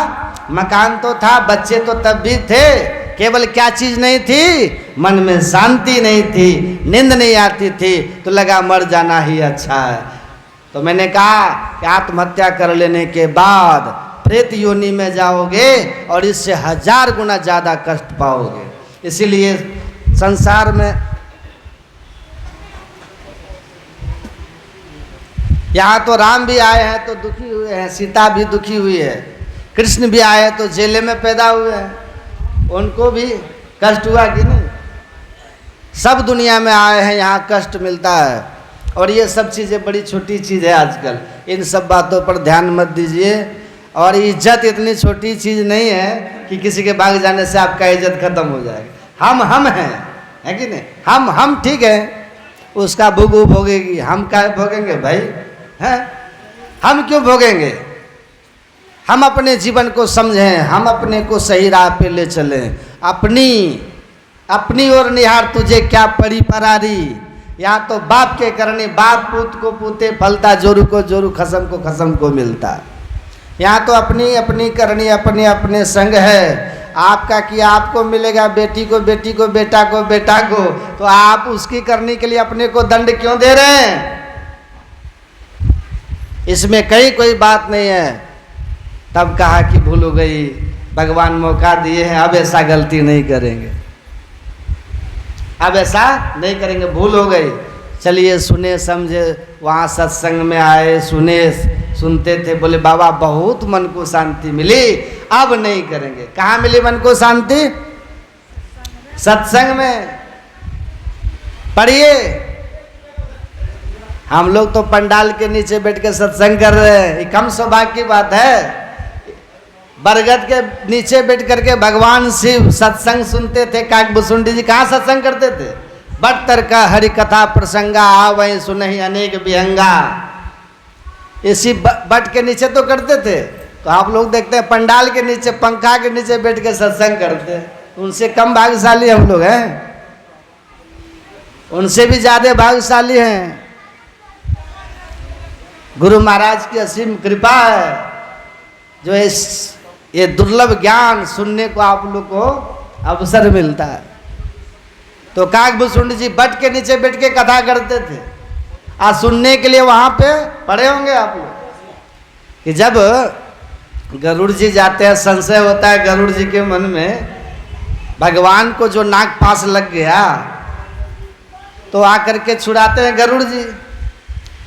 मकान तो था, बच्चे तो तब भी थे, केवल क्या चीज नहीं थी? मन में शांति नहीं थी, नींद नहीं आती थी, तो लगा मर जाना ही अच्छा है। तो मैंने कहा कि आत्महत्या कर लेने के बाद प्रेत योनि में जाओगे और इससे 1000 गुना ज़्यादा कष्ट पाओगे। इसीलिए संसार में यहाँ तो राम भी आए हैं तो दुखी हुए हैं, सीता भी दुखी हुई है, कृष्ण भी आए तो जेल में पैदा हुए हैं, उनको भी कष्ट हुआ कि नहीं? सब दुनिया में आए हैं, यहाँ कष्ट मिलता है। और ये सब चीज़ें बड़ी छोटी चीज़ है आजकल, इन सब बातों पर ध्यान मत दीजिए। और इज्जत इतनी छोटी चीज़ नहीं है कि किसी के भाग जाने से आपका इज्जत खत्म हो जाएगा। हम हैं, है कि नहीं? हम ठीक है, उसका भोग भोगेगी, हम क्या भोगेंगे भाई? हैं? हम क्यों भोगेंगे? हम अपने जीवन को समझें, हम अपने को सही राह पे ले चलें। अपनी ओर निहार तुझे क्या पड़ी परारी, यहाँ तो बाप के करने बाप पूत को पूते फलता, जोरू को जोरू खसम को खसम को मिलता। यहाँ तो अपनी अपनी करनी, अपने अपने संग है। आपका किया आपको मिलेगा, बेटी को बेटी को, बेटा को बेटा को, तो आप उसकी करने के लिए अपने को दंड क्यों दे रहे हैं? इसमें कहीं कोई बात नहीं है। तब कहा कि भूल हो गई, भगवान मौका दिए हैं, अब ऐसा गलती नहीं करेंगे, अब ऐसा नहीं करेंगे, भूल हो गई। चलिए सुने समझे, वहाँ सत्संग में आए, सुने, सुनते थे, बोले बाबा बहुत मन को शांति मिली, अब नहीं करेंगे। कहाँ मिली मन को शांति? सत्संग में। पढ़िए, हम लोग तो पंडाल के नीचे बैठ के सत्संग कर रहे हैं, ये कम सौभाग्य की बात है। बरगद के नीचे बैठ करके भगवान शिव सत्संग सुनते थे। काकभूषुंडी जी कहाँ सत्संग करते थे? बट का हरि कथा प्रसंगा आवै सुनहि अनेक विहंगा, इसी बट के नीचे तो करते थे। तो आप लोग देखते हैं पंडाल के नीचे, पंखा के नीचे बैठ के सत्संग करते हैं। उनसे कम भाग्यशाली हम लोग हैं, उनसे भी ज्यादा भाग्यशाली हैं। गुरु महाराज की असीम कृपा है, जो ये दुर्लभ ज्ञान सुनने को आप लोग को अवसर मिलता है। तो काकभूषुंडी जी बट के नीचे बैठ के कथा करते थे। आज सुनने के लिए वहां पे पड़े होंगे आप लोग कि जब गरुड़ जी जाते हैं, संशय होता है गरुड़ जी के मन में, भगवान को जो नाक पास लग गया तो आकर के छुड़ाते हैं गरुड़ जी।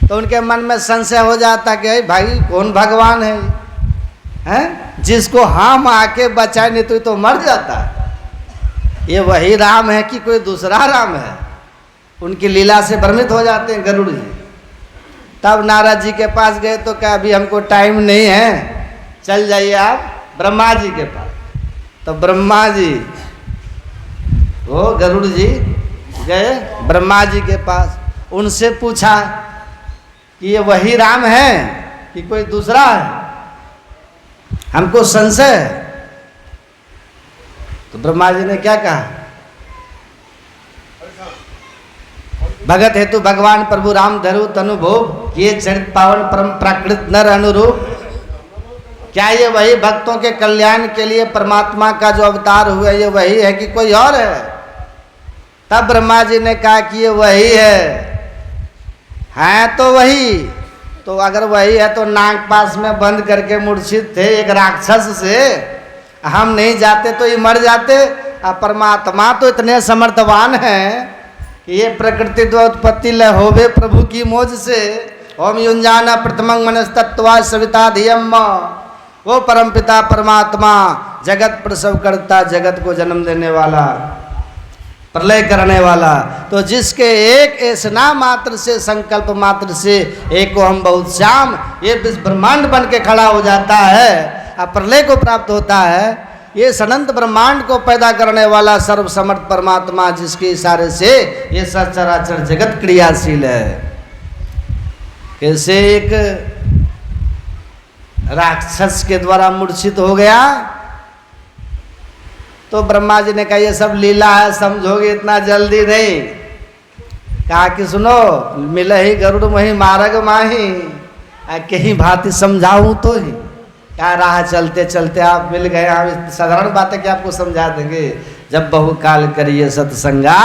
तो उनके मन में संशय हो जाता कि भाई कौन भगवान है, हैं? जिसको हम आके बचाए, नहीं तो मर जाता। ये वही राम है कि कोई दूसरा राम है? उनकी लीला से भ्रमित हो जाते हैं गरुड़ जी। तब नारद जी के पास गए तो क्या अभी हमको टाइम नहीं है, चल जाइए आप ब्रह्मा जी के पास। तो ब्रह्मा जी, वो गरुड़ जी गए ब्रह्मा जी के पास, उनसे पूछा कि ये वही राम है कि कोई दूसरा है, हमको संशय है। तो ब्रह्मा जी ने क्या कहा? भगत हेतु भगवान प्रभु राम धरु तनु भोग, ये चरित पावन परम प्राकृत नर अनुरूप। क्या ये वही भक्तों के कल्याण के लिए परमात्मा का जो अवतार हुआ ये वही है कि कोई और है? तब ब्रह्मा जी ने कहा कि ये वही है तो वही। तो अगर वही है तो नाक पास में बंद करके मूर्छित थे एक राक्षस से, हम नहीं जाते तो ये मर जाते। अब परमात्मा तो इतने समर्थवान हैं कि ये प्रकृति द्वोत्पत्ति लय होवे प्रभु की मोज से। ओम युंजाना प्रथमं मनस्तत्वा सविता धियम, वो परमपिता परमात्मा जगत प्रसव करता, जगत को जन्म देने वाला, प्रलय करने वाला। तो जिसके एक ऐसना मात्र से, संकल्प मात्र से एक को हम बहुत श्याम, ये विश्व ब्रह्मांड बन के खड़ा हो जाता है, अब प्रलय को प्राप्त होता है। ये अनंत ब्रह्मांड को पैदा करने वाला सर्वसमर्थ परमात्मा, जिसके इशारे से ये सचराचर जगत क्रियाशील है। कैसे एक राक्षस के द्वारा मूर्छित हो गया तो ब्रह्मा जी ने कहा ये सब लीला है, समझोगे इतना जल्दी नहीं। कहा कि सुनो, मिल ही गरुड़ मही मारग माही, कहीं भांति समझाऊं तो ही। क्या राह चलते चलते आप मिल गए, हम साधारण बात है कि आपको समझा देंगे। जब बहुकाल करिए सत्संगा,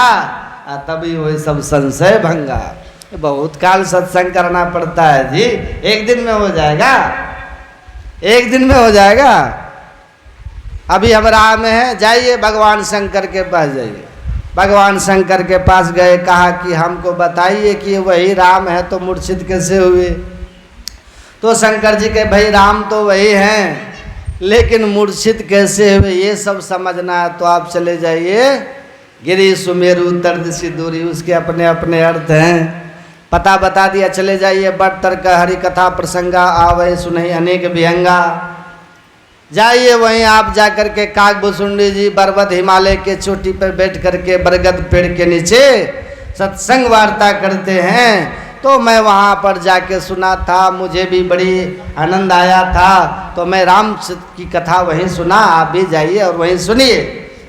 तभी हुए सब संशय भंगा। बहुत काल सत्संग करना पड़ता है जी, एक दिन में हो जाएगा, एक दिन में हो जाएगा। अभी हम राह में हैं, जाइए भगवान शंकर के पास जाइए। भगवान शंकर के पास गए, कहा कि हमको बताइए कि वही राम है तो मूर्छित कैसे हुए? तो शंकर जी के भाई राम तो वही हैं, लेकिन मूर्छित कैसे हुए ये सब समझना है तो आप चले जाइए गिरी सुमेरु तर्दसी दूरी, उसके अपने अपने अर्थ हैं। पता बता दिया, चले जाइए बट तर्क हरि कथा प्रसंगा आवै सुनहि अनेक विहंगा। जाइए वहीं आप जाकर के काकभूषुंडी जी पर्वत हिमालय के चोटी पर बैठ करके बरगद पेड़ के नीचे सत्संग वार्ता करते हैं। तो मैं वहाँ पर जाके सुना था, मुझे भी बड़ी आनंद आया था, तो मैं राम की कथा वहीं सुना। आप भी जाइए और वहीं सुनिए,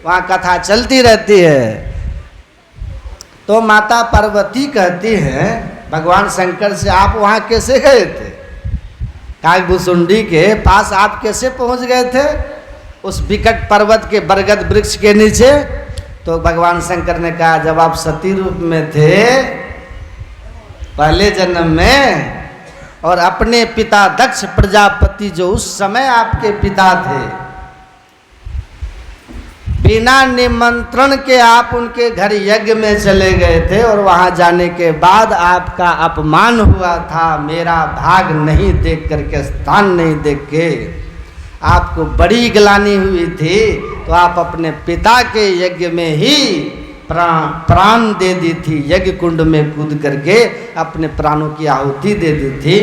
वहाँ कथा चलती रहती है। तो माता पार्वती कहती हैं भगवान शंकर से, आप वहाँ कैसे गए थे? काकभूषुंडी के पास आप कैसे पहुँच गए थे उस विकट पर्वत के बरगद वृक्ष के नीचे? तो भगवान शंकर ने कहा, जब आप सती रूप में थे पहले जन्म में, और अपने पिता दक्ष प्रजापति जो उस समय आपके पिता थे, बिना निमंत्रण के आप उनके घर यज्ञ में चले गए थे और वहां जाने के बाद आपका अपमान हुआ था। मेरा भाग नहीं देख करके, स्थान नहीं देख के आपको बड़ी ग्लानि हुई थी, तो आप अपने पिता के यज्ञ में ही प्राण दे दी थी। यज्ञ कुंड में कूद करके अपने प्राणों की आहुति दे दी थी।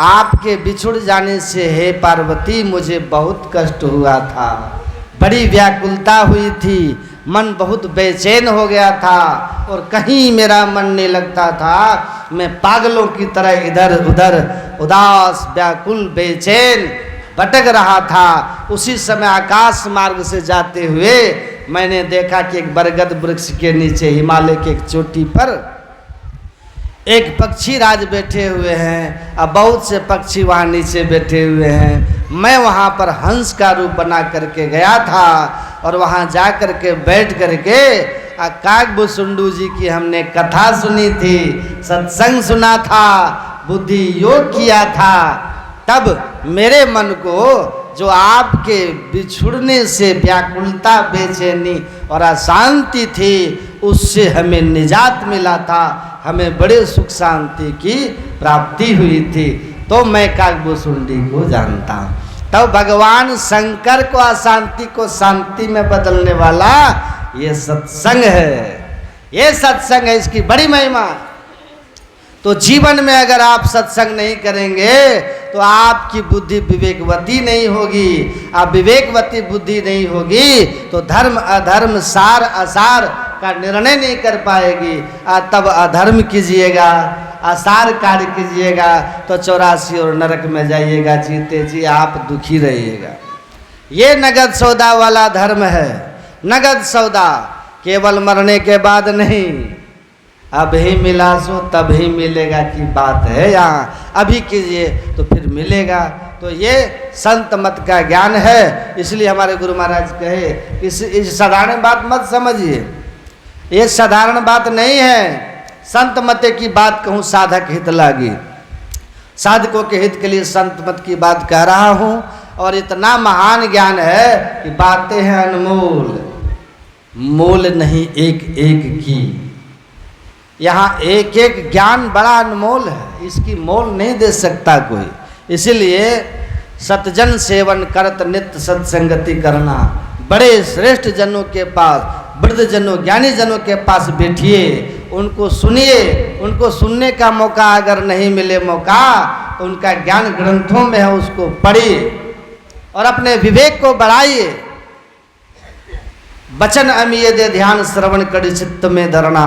आपके बिछुड़ जाने से हे पार्वती मुझे बहुत कष्ट हुआ था, बड़ी व्याकुलता हुई थी, मन बहुत बेचैन हो गया था और कहीं मेरा मन नहीं लगता था। मैं पागलों की तरह इधर उधर उदास व्याकुल बेचैन भटक रहा था। उसी समय आकाश मार्ग से जाते हुए मैंने देखा कि एक बरगद वृक्ष के नीचे हिमालय के एक चोटी पर एक पक्षी राज बैठे हुए हैं। अब बहुत से पक्षी वहाँ नीचे बैठे हुए हैं। मैं वहाँ पर हंस का रूप बना करके गया था और वहाँ जा करके बैठ करके काकभूषुंडी जी की हमने कथा सुनी थी, सत्संग सुना था, बुद्धि योग किया था। तब मेरे मन को जो आपके बिछुड़ने से व्याकुलता, बेचैनी और अशांति थी, उससे हमें निजात मिला था, हमें बड़े सुख शांति की प्राप्ति हुई थी। तो मैं काकभूषुंडी को जानता हूँ। तब भगवान शंकर को अशांति को शांति में बदलने वाला ये सत्संग है, ये सत्संग है, इसकी बड़ी महिमा। तो जीवन में अगर आप सत्संग नहीं करेंगे तो आपकी बुद्धि विवेकवती नहीं होगी। आप विवेकवती बुद्धि नहीं होगी तो धर्म अधर्म सार असार का निर्णय नहीं कर पाएगी। तब अधर्म कीजिएगा, असार कार्य कीजिएगा तो 84 और नरक में जाइएगा, जीते जी आप दुखी रहिएगा। ये नगद सौदा वाला धर्म है। नगद सौदा केवल मरने के बाद नहीं, अब ही मिला सो तब ही मिलेगा की बात है। यहाँ अभी कीजिए तो फिर मिलेगा। तो ये संत मत का ज्ञान है। इसलिए हमारे गुरु महाराज कहे इस साधारण बात मत समझिए, ये साधारण बात नहीं है। संत मत की बात कहूँ साधक हित लागी, साधकों के हित के लिए संत मत की बात कह रहा हूँ। और इतना महान ज्ञान है कि बातें हैं अनमोल, मोल नहीं एक एक की। यहाँ एक एक ज्ञान बड़ा अनमोल है, इसकी मोल नहीं दे सकता कोई। इसीलिए सतजन सेवन करत नित्य सत्संगति करना। बड़े श्रेष्ठ जनों के पास, वृद्ध जनों, ज्ञानी जनों के पास बैठिए, उनको सुनिए। उनको सुनने का मौका अगर नहीं मिले मौका तो उनका ज्ञान ग्रंथों में है, उसको पढ़िए और अपने विवेक को बढ़ाइए। वचन अमीय दे ध्यान श्रवण कड़ी चित्त में धरना,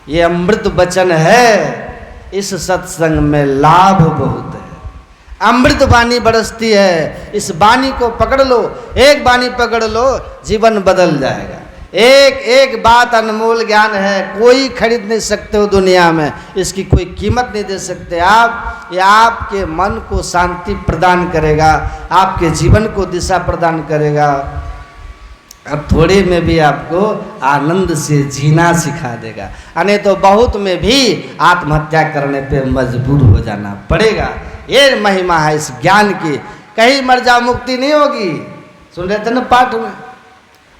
ये अमृत वचन है। इस सत्संग में लाभ बहुत है, अमृत वाणी बरसती है। इस वाणी को पकड़ लो, एक वाणी पकड़ लो, जीवन बदल जाएगा। एक एक बात अनमोल ज्ञान है, कोई खरीद नहीं सकते हो दुनिया में, इसकी कोई कीमत नहीं दे सकते आप। ये आपके मन को शांति प्रदान करेगा, आपके जीवन को दिशा प्रदान करेगा। अब थोड़े में भी आपको आनंद से जीना सिखा देगा, अने तो बहुत में भी आत्महत्या करने पे मजबूर हो जाना पड़ेगा। ये महिमा है इस ज्ञान की। कहीं मर जाओ मुक्ति नहीं होगी। सुन रहे थे ना पाठ में,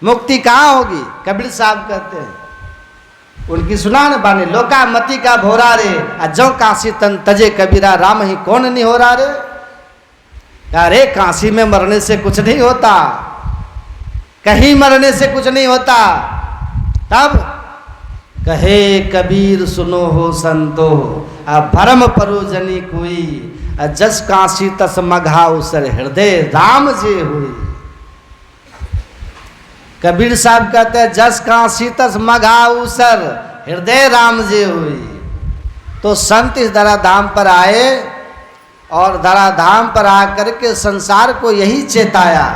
मुक्ति कहाँ होगी? कबीर साहब कहते हैं, उनकी सुना न बानी, लोका मति का भोरा रे जो काशी तन तजे कबीरा, राम ही कौन नहीं हो रहा रे। अरे काशी में मरने से कुछ नहीं होता, कहीं मरने से कुछ नहीं होता। तब कहे कबीर सुनो हो संतो, भरम परोजनी कोई, जस काशी तस मघा उसर हृदय राम जे हुई। कबीर साहब कहते हैं जस काशी तस मघा उसर हृदय राम जे हुई। तो संत इस धराधाम पर आए और धराधाम पर आकर के संसार को यही चेताया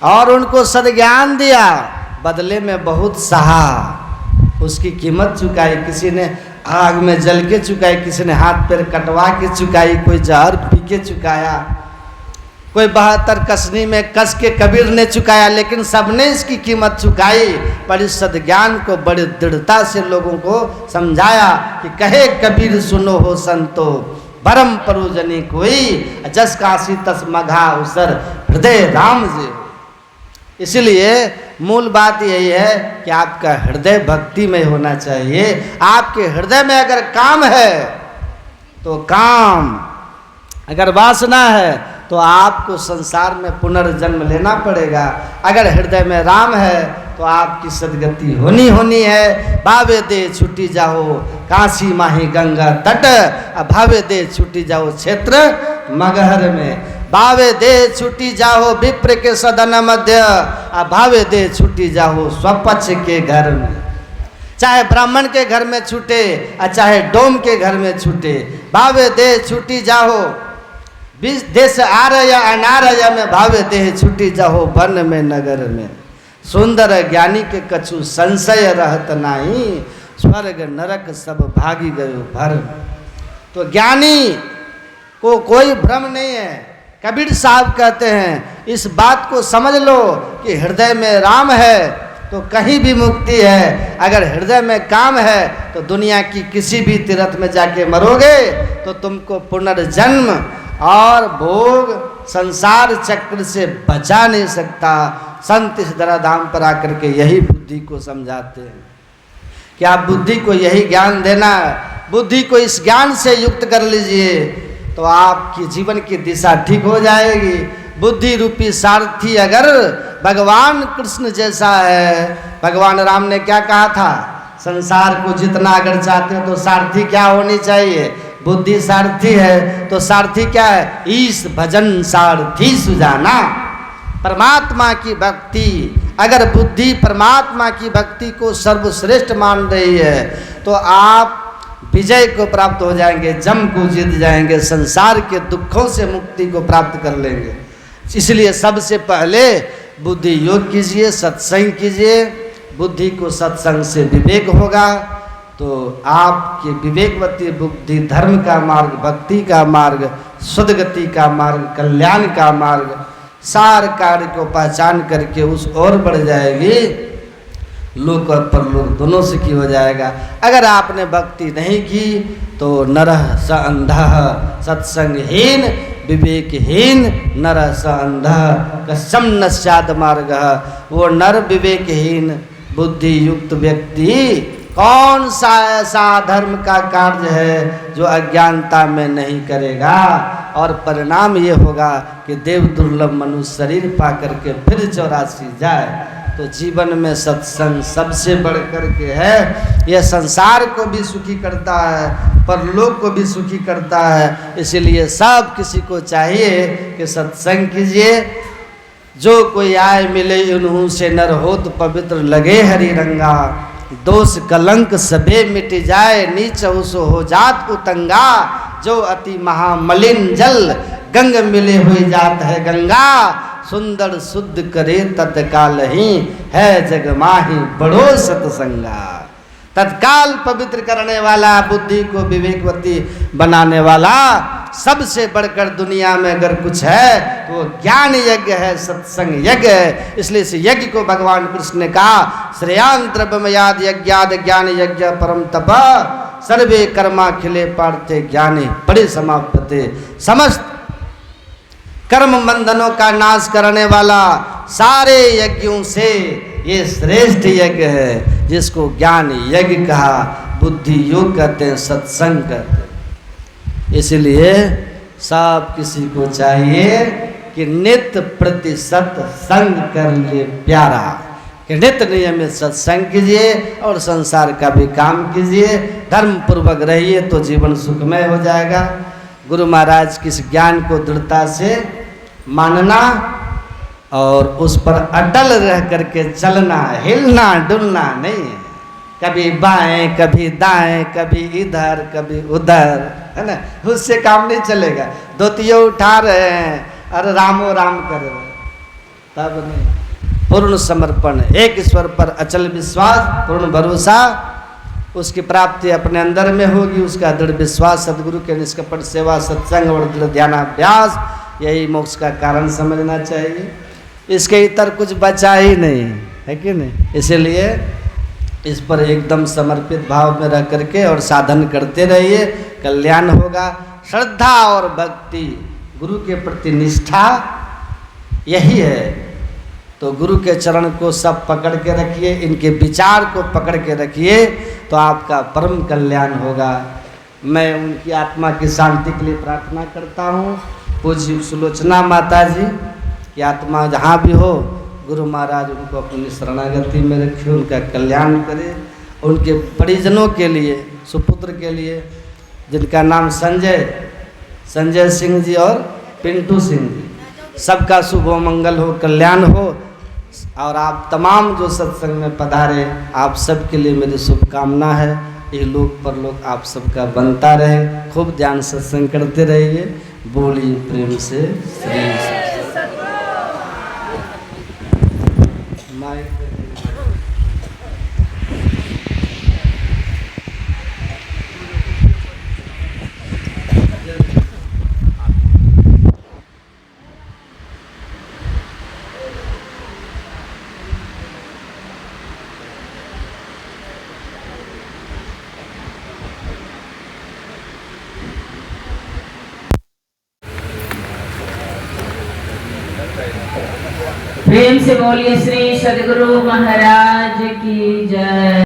और उनको सद्ज्ञान दिया, बदले में बहुत सहा, उसकी कीमत चुकाई। किसी ने आग में जल के चुकाई, किसी ने हाथ पैर कटवा के चुकाई, कोई जहर पी के चुकाया, कोई 72 कसनी में कस के कबीर ने चुकाया, लेकिन सबने इसकी कीमत चुकाई। पर इस सद्ज्ञान को बड़ी दृढ़ता से लोगों को समझाया कि कहे कबीर सुनो हो संतो, भरम परोजनी कोई, जस काशी तस मघा उसर हृदय राम जे। इसलिए मूल बात यही है कि आपका हृदय भक्तिमय होना चाहिए। आपके हृदय में अगर काम है तो काम, अगर वासना है तो आपको संसार में पुनर्जन्म लेना पड़ेगा। अगर हृदय में राम है तो आपकी सदगति होनी है। भावे दे छुट्टी जाओ काशी माही गंगा तट, भावे दे छुट्टी जाओ क्षेत्र मगहर में। भावे दे छुट्टी जाओ विप्र के सदन मध्य, भावे दे छुट्टी जाओ स्वपक्ष के घर में। चाहे ब्राह्मण के घर में छूटे और चाहे डोम के घर में छूटे, भावे दे छुट्टी जाओ देश आर्य अनार्य में, भावे दे छुट्टी जाओ वन में नगर में। सुंदर ज्ञानी के कछु संशय रहत नाही, स्वर्ग नरक सब भागी गयो भर। तो ज्ञानी को कोई भ्रम नहीं है। कबीर साहब कहते हैं इस बात को समझ लो कि हृदय में राम है तो कहीं भी मुक्ति है। अगर हृदय में काम है तो दुनिया की किसी भी तीर्थ में जाके मरोगे तो तुमको पुनर्जन्म और भोग संसार चक्र से बचा नहीं सकता। संत इस धराधाम पर आकर के यही बुद्धि को समझाते हैं कि आप बुद्धि को यही ज्ञान देना है। बुद्धि को इस ज्ञान से युक्त कर लीजिए तो आपकी जीवन की दिशा ठीक हो जाएगी। बुद्धि रूपी सारथी अगर भगवान कृष्ण जैसा है, भगवान राम ने क्या कहा था, संसार को जितना अगर चाहते हो तो सारथी क्या होनी चाहिए, बुद्धि सारथी है। तो सारथी क्या है, ईश भजन सारथी सुजाना। परमात्मा की भक्ति, अगर बुद्धि परमात्मा की भक्ति को सर्वश्रेष्ठ मान रही है तो आप विजय को प्राप्त हो जाएंगे, जम को जीत जाएंगे, संसार के दुखों से मुक्ति को प्राप्त कर लेंगे। इसलिए सबसे पहले बुद्धि योग कीजिए, सत्संग कीजिए। बुद्धि को सत्संग से विवेक होगा तो आपकी विवेकवती बुद्धि धर्म का मार्ग, भक्ति का मार्ग, सद्गति का मार्ग, कल्याण का मार्ग, सार कार्य को पहचान करके उस ओर बढ़ जाएगी। लोक और परलोक दोनों से की हो जाएगा। अगर आपने भक्ति नहीं की तो नरः स अंधः, सत्संगहीन विवेकहीन नरः स अंधः कस्म न स्यात् मार्गः। वो नर विवेकहीन बुद्धि युक्त व्यक्ति कौन सा ऐसा धर्म का कार्य है जो अज्ञानता में नहीं करेगा। और परिणाम ये होगा कि देव दुर्लभ मनुष्य शरीर पा करके फिर 84 जाए। तो जीवन में सत्संग सबसे बढ़ कर के है। यह संसार को भी सुखी करता है, परलोक को भी सुखी करता है। इसीलिए सब किसी को चाहिए कि सत्संग कीजिए। जो कोई आए मिले उन्हू से नर होत पवित्र लगे हरि रंगा। दोष कलंक सबे मिट जाए नीच उसो हो जात उतंगा। जो अति महामलिन जल गंग मिले हुई जात है गंगा। सुंदर शुद्ध करे तत्काल ही है जग माही बड़ो सतसंगा। तत्काल पवित्र करने वाला, बुद्धि को विवेकवती बनाने वाला, सबसे बढ़कर दुनिया में अगर कुछ है तो ज्ञान यज्ञ है, सत्संग यज्ञ है। इसलिए इस यज्ञ को भगवान कृष्ण ने कहा श्रेयान द्रव्यमयाद यज्ञाद ज्ञान यज्ञ परम तप सर्वे कर्मा खिले पार्थे ज्ञाने बड़े समाप्ते। समस्त कर्म बंधनों का नाश करने वाला सारे यज्ञों से ये श्रेष्ठ यज्ञ है जिसको ज्ञान यज्ञ कहा, बुद्धि योग कहते हैं, सत्संग कहते हैं। इसलिए सब किसी को चाहिए कि नित्य प्रति सत्संग कर ले प्यारा, कि नित्य नियमित सत्संग कीजिए और संसार का भी काम कीजिए। धर्म पूर्वक रहिए तो जीवन सुखमय हो जाएगा। गुरु महाराज की इस ज्ञान को दृढ़ता से मानना और उस पर अटल रह करके चलना, हिलना डुलना नहीं है। कभी बाएं कभी दाएं, कभी इधर कभी उधर, है ना, उससे काम नहीं चलेगा। धोतियों उठा रहे हैं और रामो राम कर रहे हैं, तब नहीं। पूर्ण समर्पण, एक ईश्वर पर अचल विश्वास, पूर्ण भरोसा, उसकी प्राप्ति अपने अंदर में होगी। उसका दृढ़ विश्वास, सदगुरु के निष्कपट सेवा, सत्संग और दृढ़ ध्यानाभ्यास, यही मोक्ष का कारण समझना चाहिए। इसके इतर कुछ बचा ही नहीं है कि नहीं। इसलिए इस पर एकदम समर्पित भाव में रह करके और साधन करते रहिए, कल्याण होगा। श्रद्धा और भक्ति, गुरु के प्रति निष्ठा, यही है तो गुरु के चरण को सब पकड़ के रखिए, इनके विचार को पकड़ के रखिए, तो आपका परम कल्याण होगा। मैं उनकी आत्मा की शांति के लिए प्रार्थना करता हूँ। पूज्य सुलोचना माता जी की आत्मा जहाँ भी हो, गुरु महाराज उनको अपनी शरणागति में रखे, उनका कल्याण करे। उनके परिजनों के लिए, सुपुत्र के लिए, जिनका नाम संजय सिंह जी और पिंटू सिंह जी, सबका शुभ हो, मंगल हो, कल्याण हो। और आप तमाम जो सत्संग में पधारे, आप सबके लिए मेरी शुभकामना है। ये लोक परलोक आप सबका बनता रहे। खूब ध्यान सत्संग करते रहिए। बोलिए प्रेम से श्री प्रेम से बोलिए श्री सद्गुरु महाराज की जय।